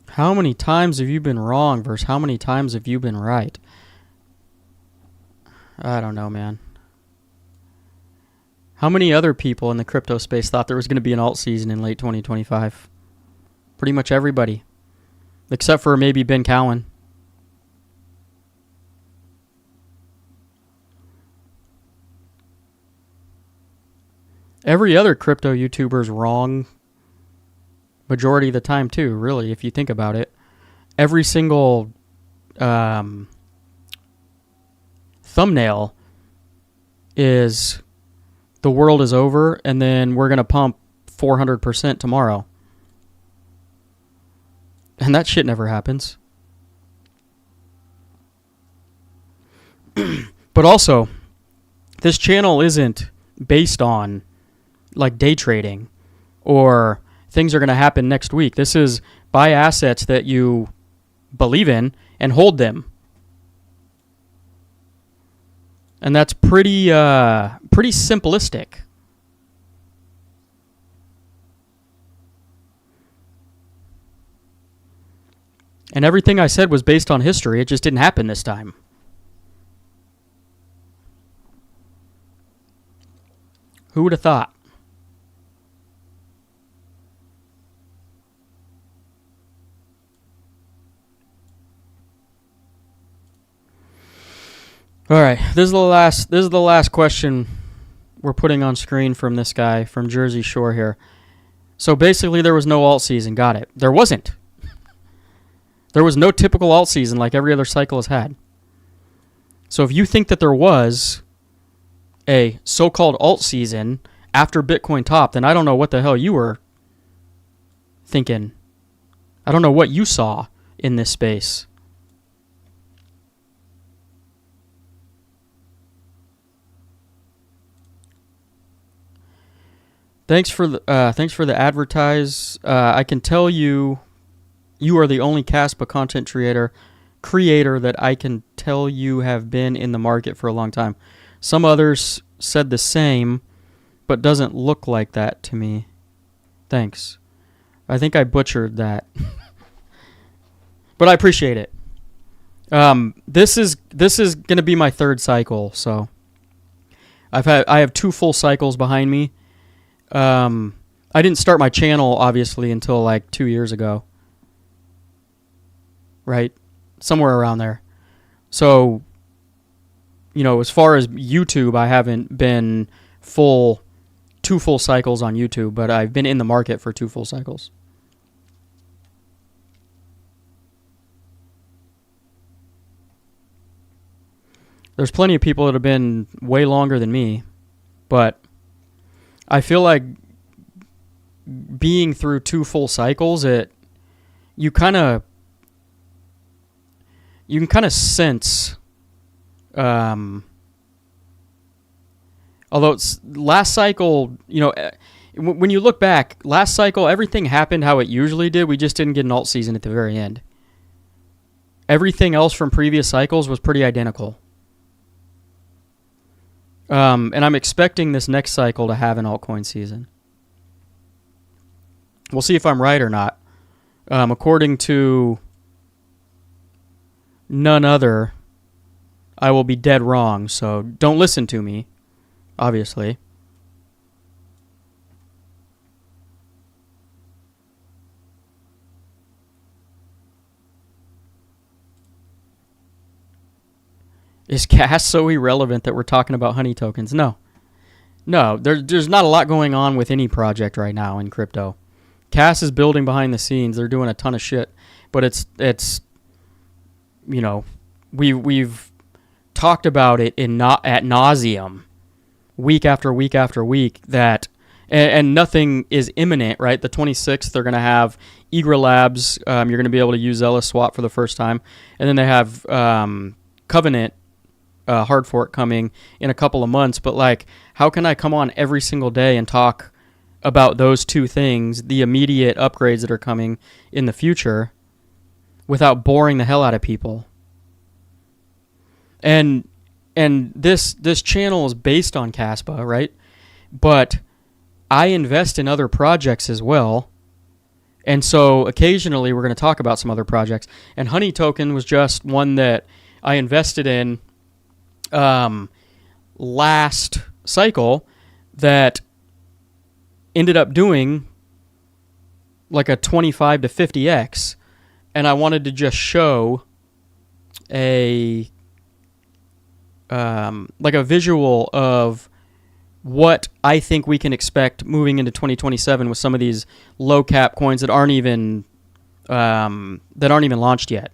How many times have you been wrong versus how many times have you been right? I don't know, man. How many other people in the crypto space thought there was going to be an alt season in late 2025? Pretty much everybody. Except for maybe Ben Cowan. Every other crypto YouTuber's wrong majority of the time too, really, if you think about it. Every single thumbnail is the world is over and then we're going to pump 400% tomorrow. And that shit never happens. But also, this channel isn't based on like day trading or things are going to happen next week. This is buy assets that you believe in and hold them. And that's pretty simplistic. And everything I said was based on history. It just didn't happen this time. Who would have thought? All right, this is the last question we're putting on screen from this guy from Jersey Shore here. So basically, there was no alt season. Got it. There wasn't. There was no typical alt season like every other cycle has had. So if you think that there was a so-called alt season after Bitcoin topped, then I don't know what the hell you were thinking. I don't know what you saw in this space. Thanks for the advertise. I can tell you are the only KASPA content creator that I can tell you have been in the market for a long time. Some others said the same, but doesn't look like that to me. Thanks. I think I butchered that. But I appreciate it. This is going to be my third cycle, so I have 2 full cycles behind me. I didn't start my channel obviously until like 2 years ago. Right? Somewhere around there. So, as far as YouTube, I haven't been 2 full cycles on YouTube, but I've been in the market for 2 full cycles. There's plenty of people that have been way longer than me, but I feel like being through 2 full cycles, you can kind of sense, although it's last cycle, when you look back, last cycle, everything happened how it usually did. We just didn't get an alt season at the very end. Everything else from previous cycles was pretty identical. And I'm expecting this next cycle to have an altcoin season. We'll see if I'm right or not. According to none other, I will be dead wrong, so don't listen to me, obviously. Is CAS so irrelevant that we're talking about honey tokens? No. There's not a lot going on with any project right now in crypto. CAS is building behind the scenes. They're doing a ton of shit, but it's we've talked about it ad nauseum, week after week after week, that and nothing is imminent, right? The 26th, they're going to have Igra Labs. You're going to be able to use Zealous Swap for the first time, and then they have Covenant hard fork coming in a couple of months. But how can I come on every single day and talk about those 2 things, the immediate upgrades that are coming in the future, without boring the hell out of people? And this channel is based on KASPA, right? But I invest in other projects as well. And so occasionally we're going to talk about some other projects. And Honey Token was just one that I invested in last cycle that ended up doing like a 25 to 50x. And I wanted to just show a visual of what I think we can expect moving into 2027 with some of these low cap coins that aren't even launched yet.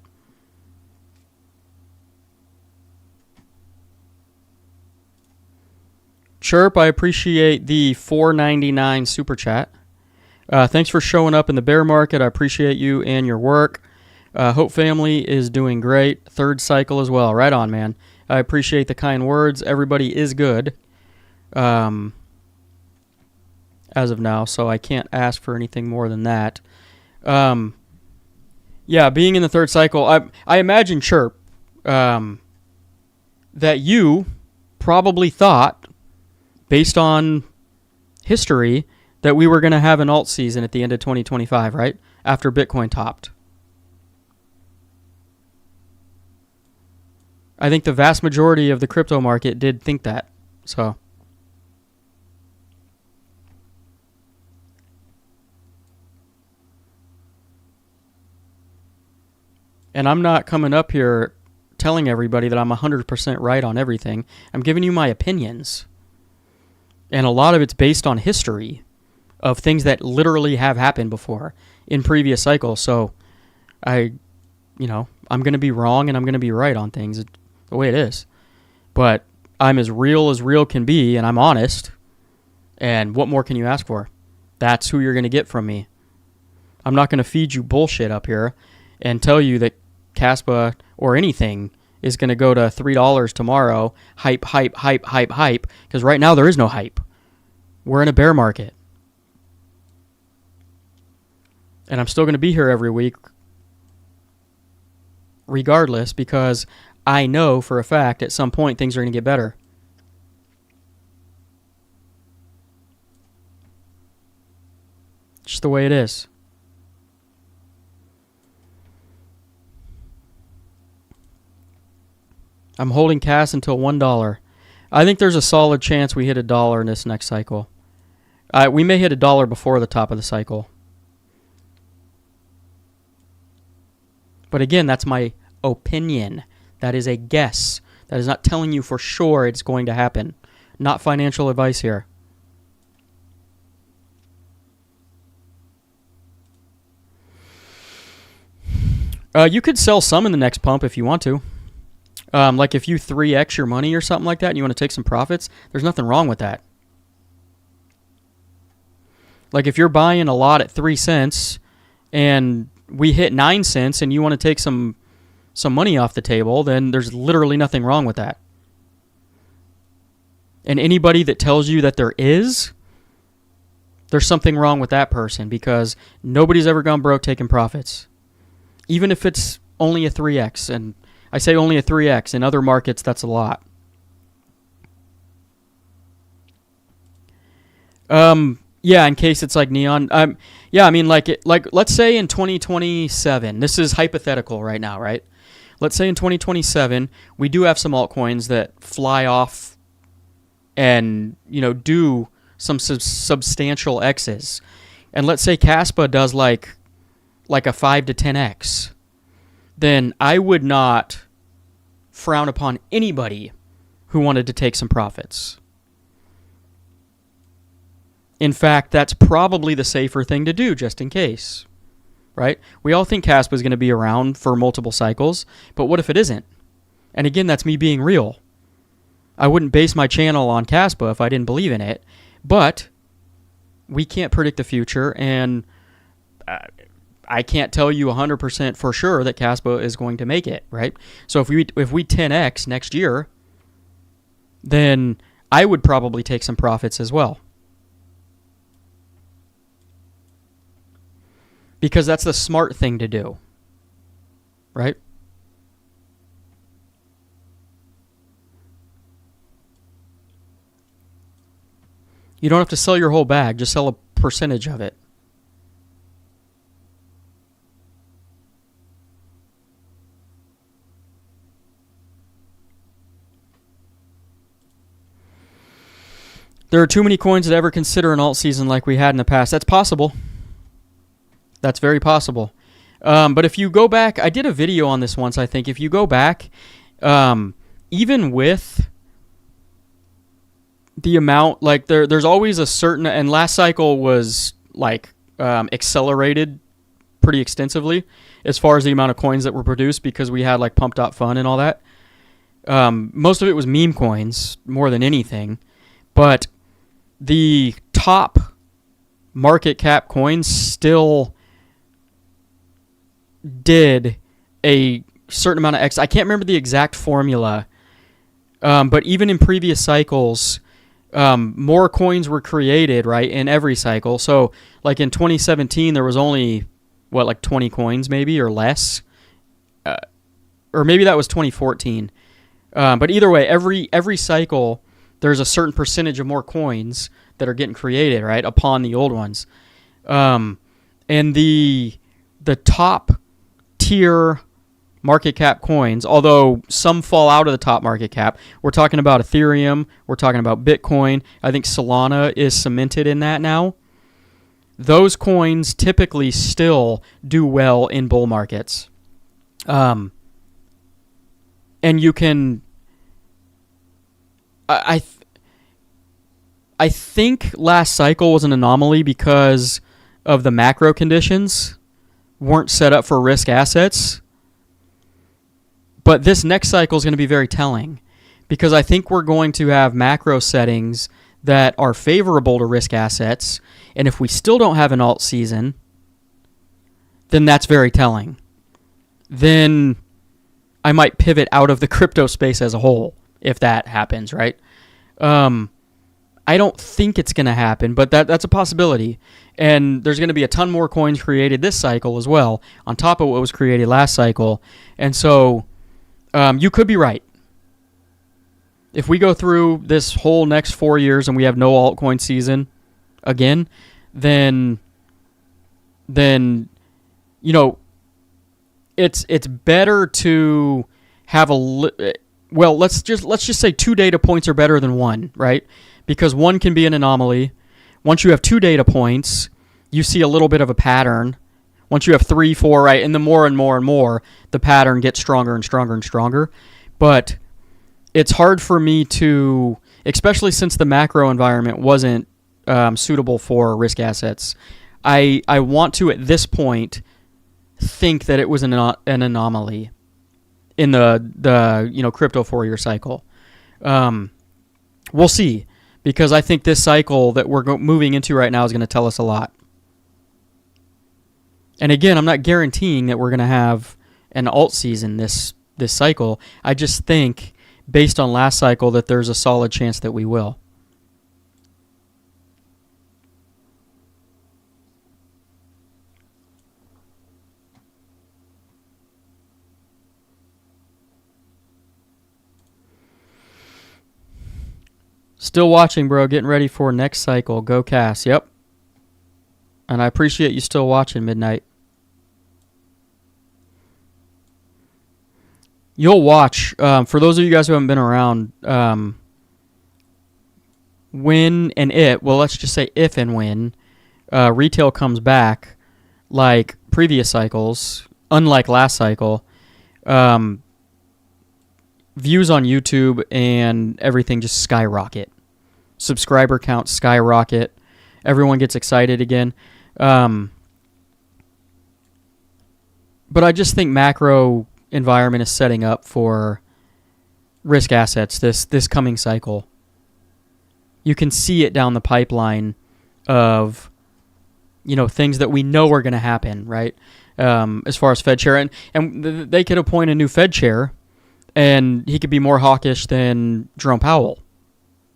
Chirp, I appreciate the $4.99 super chat. Thanks for showing up in the bear market. I appreciate you and your work. Hope family is doing great. 3rd cycle as well. Right on, man. I appreciate the kind words. Everybody is good. as of now, so I can't ask for anything more than that. Yeah, being in the third cycle, I imagine, Chirp, that you probably thought, based on history, that we were going to have an alt season at the end of 2025, right? After Bitcoin topped. I think the vast majority of the crypto market did think that. So, and I'm not coming up here telling everybody that I'm 100% right on everything. I'm giving you my opinions. And a lot of it's based on history of things that literally have happened before in previous cycles. So I'm going to be wrong and I'm going to be right on things the way it is. But I'm as real can be, and I'm honest. And what more can you ask for? That's who you're going to get from me. I'm not going to feed you bullshit up here and tell you that KASPA or anything is going to go to $3 tomorrow. Hype, because right now there is no hype. We're in a bear market. And I'm still going to be here every week regardless, because I know for a fact at some point things are going to get better. Just the way it is. I'm holding CAS until $1. I think there's a solid chance we hit $1 in this next cycle. We may hit $1 before the top of the cycle. But again, that's my opinion. That is a guess. That is not telling you for sure it's going to happen. Not financial advice here. You could sell some in the next pump if you want to. Like if you 3x your money or something like that and you want to take some profits, there's nothing wrong with that. Like if you're buying a lot at 3 cents and we hit 9 cents and you want to take some money off the table, then there's literally nothing wrong with that. And anybody that tells you that there's something wrong with that person, because nobody's ever gone broke taking profits. Even if it's only a 3x, and I say only a 3x, in other markets that's a lot. Yeah, in case it's like neon. Yeah, I mean, like let's say in 2027, this is hypothetical right now, right? Let's say in 2027, we do have some altcoins that fly off and, do some substantial X's. And let's say KASPA does like a 5 to 10x. Then I would not frown upon anybody who wanted to take some profits. In fact, that's probably the safer thing to do, just in case, right? We all think KASPA is going to be around for multiple cycles, but what if it isn't? And again, that's me being real. I wouldn't base my channel on KASPA if I didn't believe in it, but we can't predict the future, and I can't tell you 100% for sure that KASPA is going to make it, right? So if we 10x next year, then I would probably take some profits as well. Because that's the smart thing to do, right? You don't have to sell your whole bag, just sell a percentage of it. There are too many coins that ever consider an alt season like we had in the past. That's possible. That's very possible. But if you go back, I did a video on this once, I think. If you go back, even with the amount, like there's always a certain, and last cycle was like accelerated pretty extensively as far as the amount of coins that were produced, because we had like pump.fun and all that. Most of it was meme coins more than anything. But the top market cap coins still did a certain amount of X. I can't remember the exact formula, but even in previous cycles, more coins were created, right, in every cycle. So, like in 2017, there was only, like 20 coins maybe or less. Or maybe that was 2014. But either way, every cycle, there's a certain percentage of more coins that are getting created, right, upon the old ones. And the top tier market cap coins, although some fall out of the top market cap, we're talking about Ethereum, we're talking about Bitcoin. I think Solana is cemented in that now. Those coins typically still do well in bull markets. And you can... I think last cycle was an anomaly because of the macro conditions weren't set up for risk assets. But this next cycle is going to be very telling because I think we're going to have macro settings that are favorable to risk assets. And if we still don't have an alt season, then that's very telling. Then I might pivot out of the crypto space as a whole if that happens, right? I don't think it's going to happen, but that's a possibility. And there's going to be a ton more coins created this cycle as well, on top of what was created last cycle. And so you could be right. If we go through this whole next 4 years and we have no altcoin season again, then it's better to have let's just say 2 data points are better than 1, right? Because 1 can be an anomaly. Once you have 2 data points, you see a little bit of a pattern. Once you have 3, 4, right, and the more and more and more, the pattern gets stronger and stronger and stronger. But it's hard for me to, especially since the macro environment wasn't suitable for risk assets, I want to, at this point, think that it was an anomaly in the crypto 4-year cycle. We'll see, because I think this cycle that we're moving into right now is going to tell us a lot. And again, I'm not guaranteeing that we're going to have an alt season this cycle. I just think, based on last cycle, that there's a solid chance that we will. Still watching, bro. Getting ready for next cycle. Go Cas. Yep. And I appreciate you still watching, Midnight. You'll watch. For those of you guys who haven't been around, when and if, well, let's just say if and when retail comes back like previous cycles, unlike last cycle, views on YouTube and everything just skyrocket. Subscriber count skyrocket. Everyone gets excited again. But I just think macro environment is setting up for risk assets this coming cycle. You can see it down the pipeline of things that we know are going to happen, right? As far as Fed chair, and they could appoint a new Fed chair, and he could be more hawkish than Jerome Powell,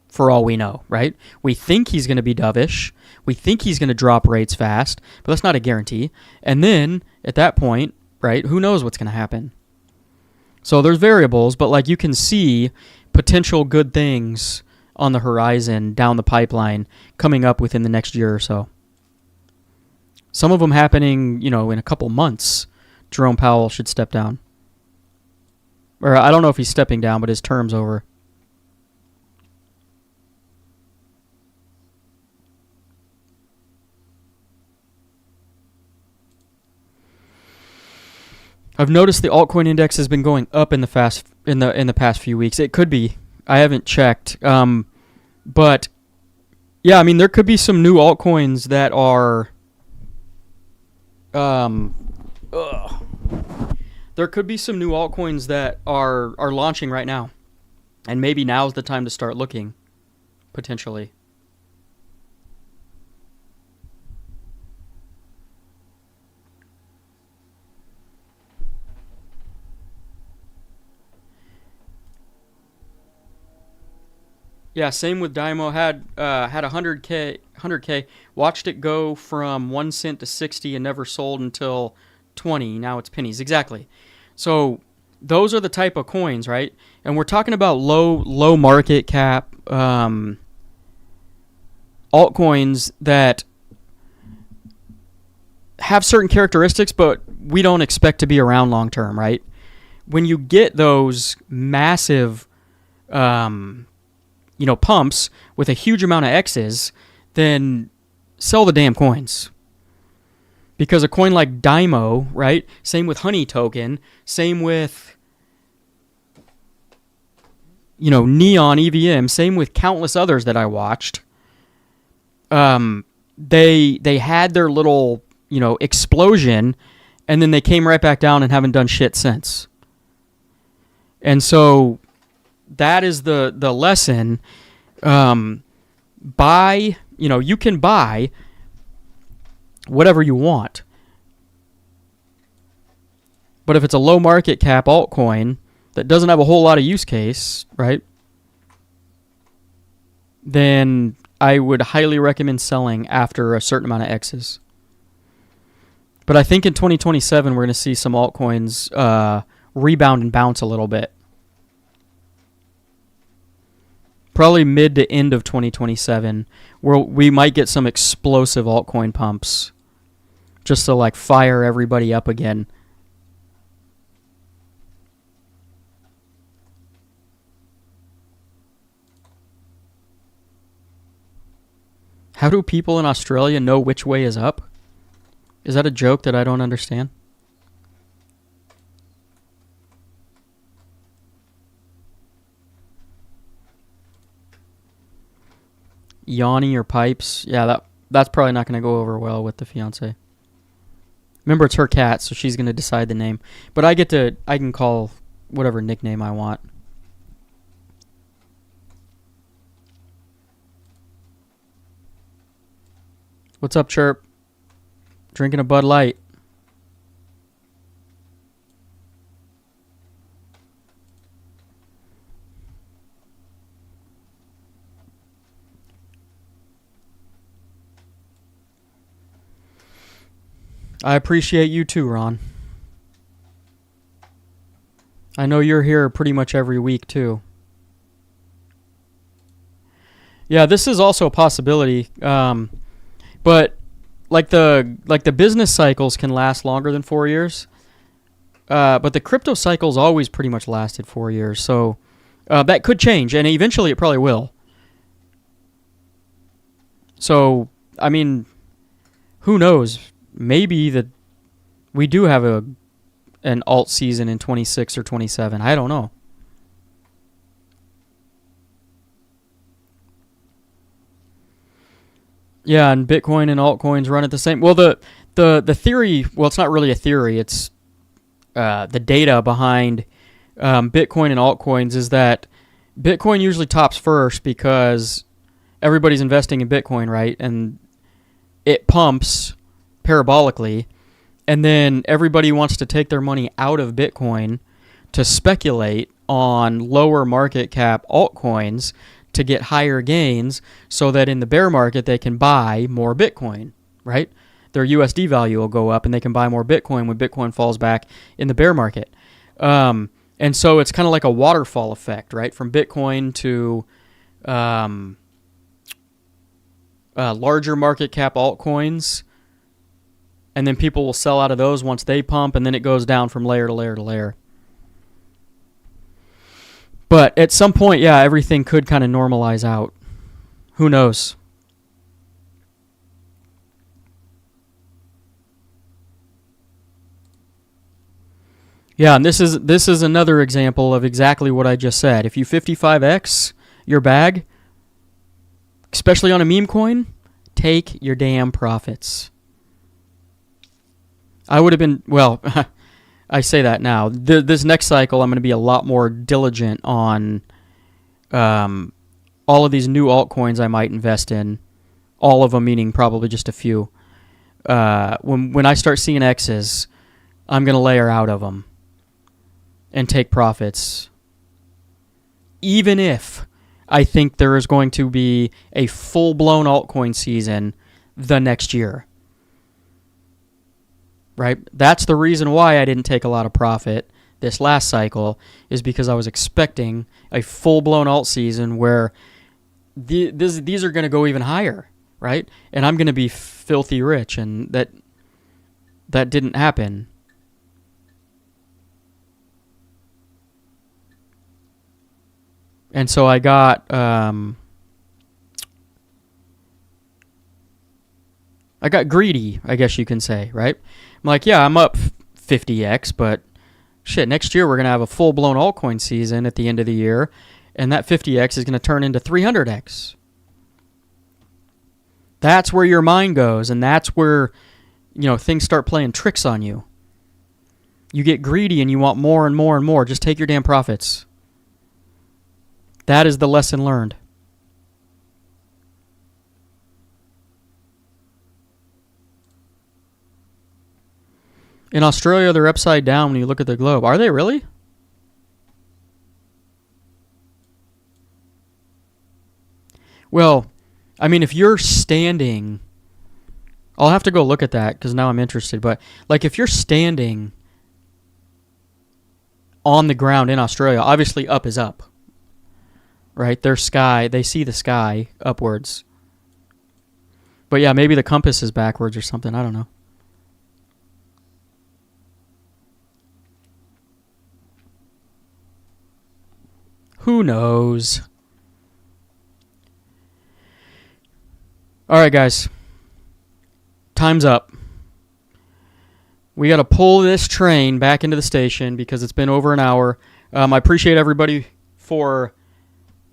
for all we know, right? We think he's going to be dovish. We think he's going to drop rates fast, but that's not a guarantee. And then at that point, right, who knows what's going to happen? So there's variables, but you can see potential good things on the horizon down the pipeline coming up within the next year or so. Some of them happening, in a couple months. Jerome Powell should step down. Or I don't know if he's stepping down, but his term's over. I've noticed the altcoin index has been going up in the past few weeks. It could be. I haven't checked. But yeah, I mean, there could be some new altcoins that are there could be some new altcoins that are launching right now. And maybe now's the time to start looking, potentially. Yeah, same with Dymo. Had 100k. Watched it go from 1 cent to 60 and never sold until 20. Now it's pennies. Exactly. So those are the type of coins, right? And we're talking about low market cap altcoins that have certain characteristics, but we don't expect to be around long term, right? When you get those massive pumps with a huge amount of X's, then sell the damn coins. Because a coin like Dymo, right? Same with Honey Token, same with Neon EVM, same with countless others that I watched. They had their little, explosion, and then they came right back down and haven't done shit since. And so that is the lesson. Buy, you can buy whatever you want. But if it's a low market cap altcoin that doesn't have a whole lot of use case, right, then I would highly recommend selling after a certain amount of X's. But I think in 2027 we're going to see some altcoins rebound and bounce a little bit. Probably mid to end of 2027, where we might get some explosive altcoin pumps just to fire everybody up again. How do people in Australia know which way is up? Is that a joke that I don't understand? Yanni or Pipes. Yeah, that's probably not going to go over well with the fiance. Remember, it's her cat, so she's going to decide the name. But I can call whatever nickname I want. What's up, Chirp? Drinking a Bud Light. I appreciate you too, Ron. I know you're here pretty much every week too. Yeah, this is also a possibility. But the business cycles can last longer than 4 years. But the crypto cycle's always pretty much lasted 4 years. So that could change, and eventually it probably will. So, I mean, who knows? Maybe that we do have an alt season in 26 or 27. I don't know. Yeah, and Bitcoin and altcoins run at the same. Well, the theory. Well, it's not really a theory. It's the data behind Bitcoin and altcoins is that Bitcoin usually tops first because everybody's investing in Bitcoin, right? And it pumps parabolically, and then everybody wants to take their money out of Bitcoin to speculate on lower market cap altcoins to get higher gains so that in the bear market they can buy more Bitcoin, right? Their USD value will go up and they can buy more Bitcoin when Bitcoin falls back in the bear market. And so it's kind of like a waterfall effect, right? From Bitcoin to larger market cap altcoins, and then people will sell out of those once they pump, and then it goes down from layer to layer to layer. But at some point, yeah, everything could kind of normalize out. Who knows? Yeah, and this is another example of exactly what I just said. If you 55x your bag, especially on a meme coin, take your damn profits. I would have been, well, I say that now. This next cycle, I'm going to be a lot more diligent on all of these new altcoins I might invest in. All of them, meaning probably just a few. When I start seeing X's, I'm going to layer out of them and take profits. Even if I think there is going to be a full-blown altcoin season the next year. Right? That's the reason why I didn't take a lot of profit this last cycle, is because I was expecting a full-blown alt season where these are going to go even higher, right? And I'm going to be filthy rich, and that didn't happen. And so I got greedy, I guess you can say, right? I'm like, yeah, I'm up 50x, but shit, next year we're going to have a full-blown altcoin season at the end of the year, and that 50x is going to turn into 300x. That's where your mind goes, and that's where, things start playing tricks on you. You get greedy and you want more and more and more. Just take your damn profits. That is the lesson learned. In Australia, they're upside down when you look at the globe. Are they really? Well, I mean, if you're standing, I'll have to go look at that because now I'm interested. But like, if you're standing on the ground in Australia, obviously up is up, right? Their sky, they see the sky upwards. But yeah, maybe the compass is backwards or something. I don't know. Who knows? All right, guys. Time's up. We got to pull this train back into the station because it's been over an hour. I appreciate everybody for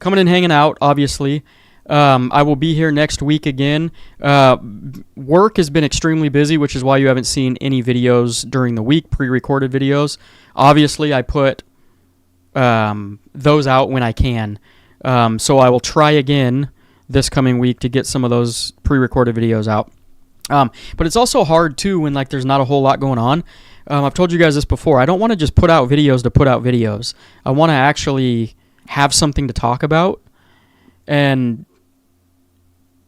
coming and hanging out, obviously. I will be here next week again. Work has been extremely busy, which is why you haven't seen any videos during the week, pre-recorded videos. Obviously, I put those out when I can. So I will try again this coming week to get some of those pre-recorded videos out. But it's also hard, too, when there's not a whole lot going on. I've told you guys this before. I don't want to just put out videos to put out videos. I want to actually have something to talk about. And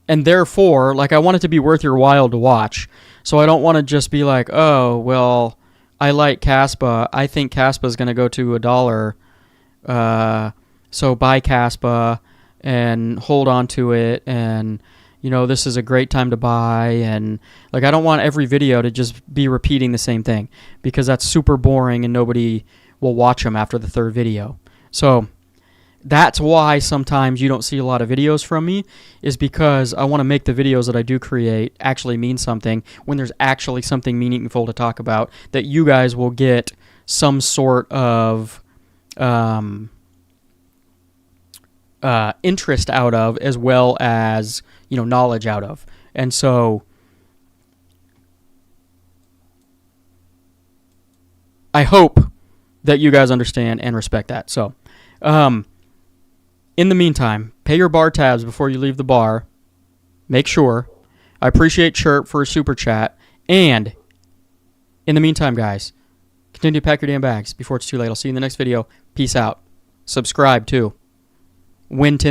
therefore, I want it to be worth your while to watch. So I don't want to just be like, oh, well, I like KASPA. I think KASPA is going to go to $1. So buy KASPA and hold on to it, and this is a great time to buy, and I don't want every video to just be repeating the same thing, because that's super boring and nobody will watch them after the third video. So that's why sometimes you don't see a lot of videos from me, is because I want to make the videos that I do create actually mean something, when there's actually something meaningful to talk about that you guys will get some sort of interest out of, as well as knowledge out of. And so I hope that you guys understand and respect that. So in the meantime, pay your bar tabs before you leave the bar. Make sure. I appreciate Chirp for a super chat. And in the meantime, guys, continue to pack your damn bags before it's too late. I'll see you in the next video. Peace out. Subscribe too. Win 10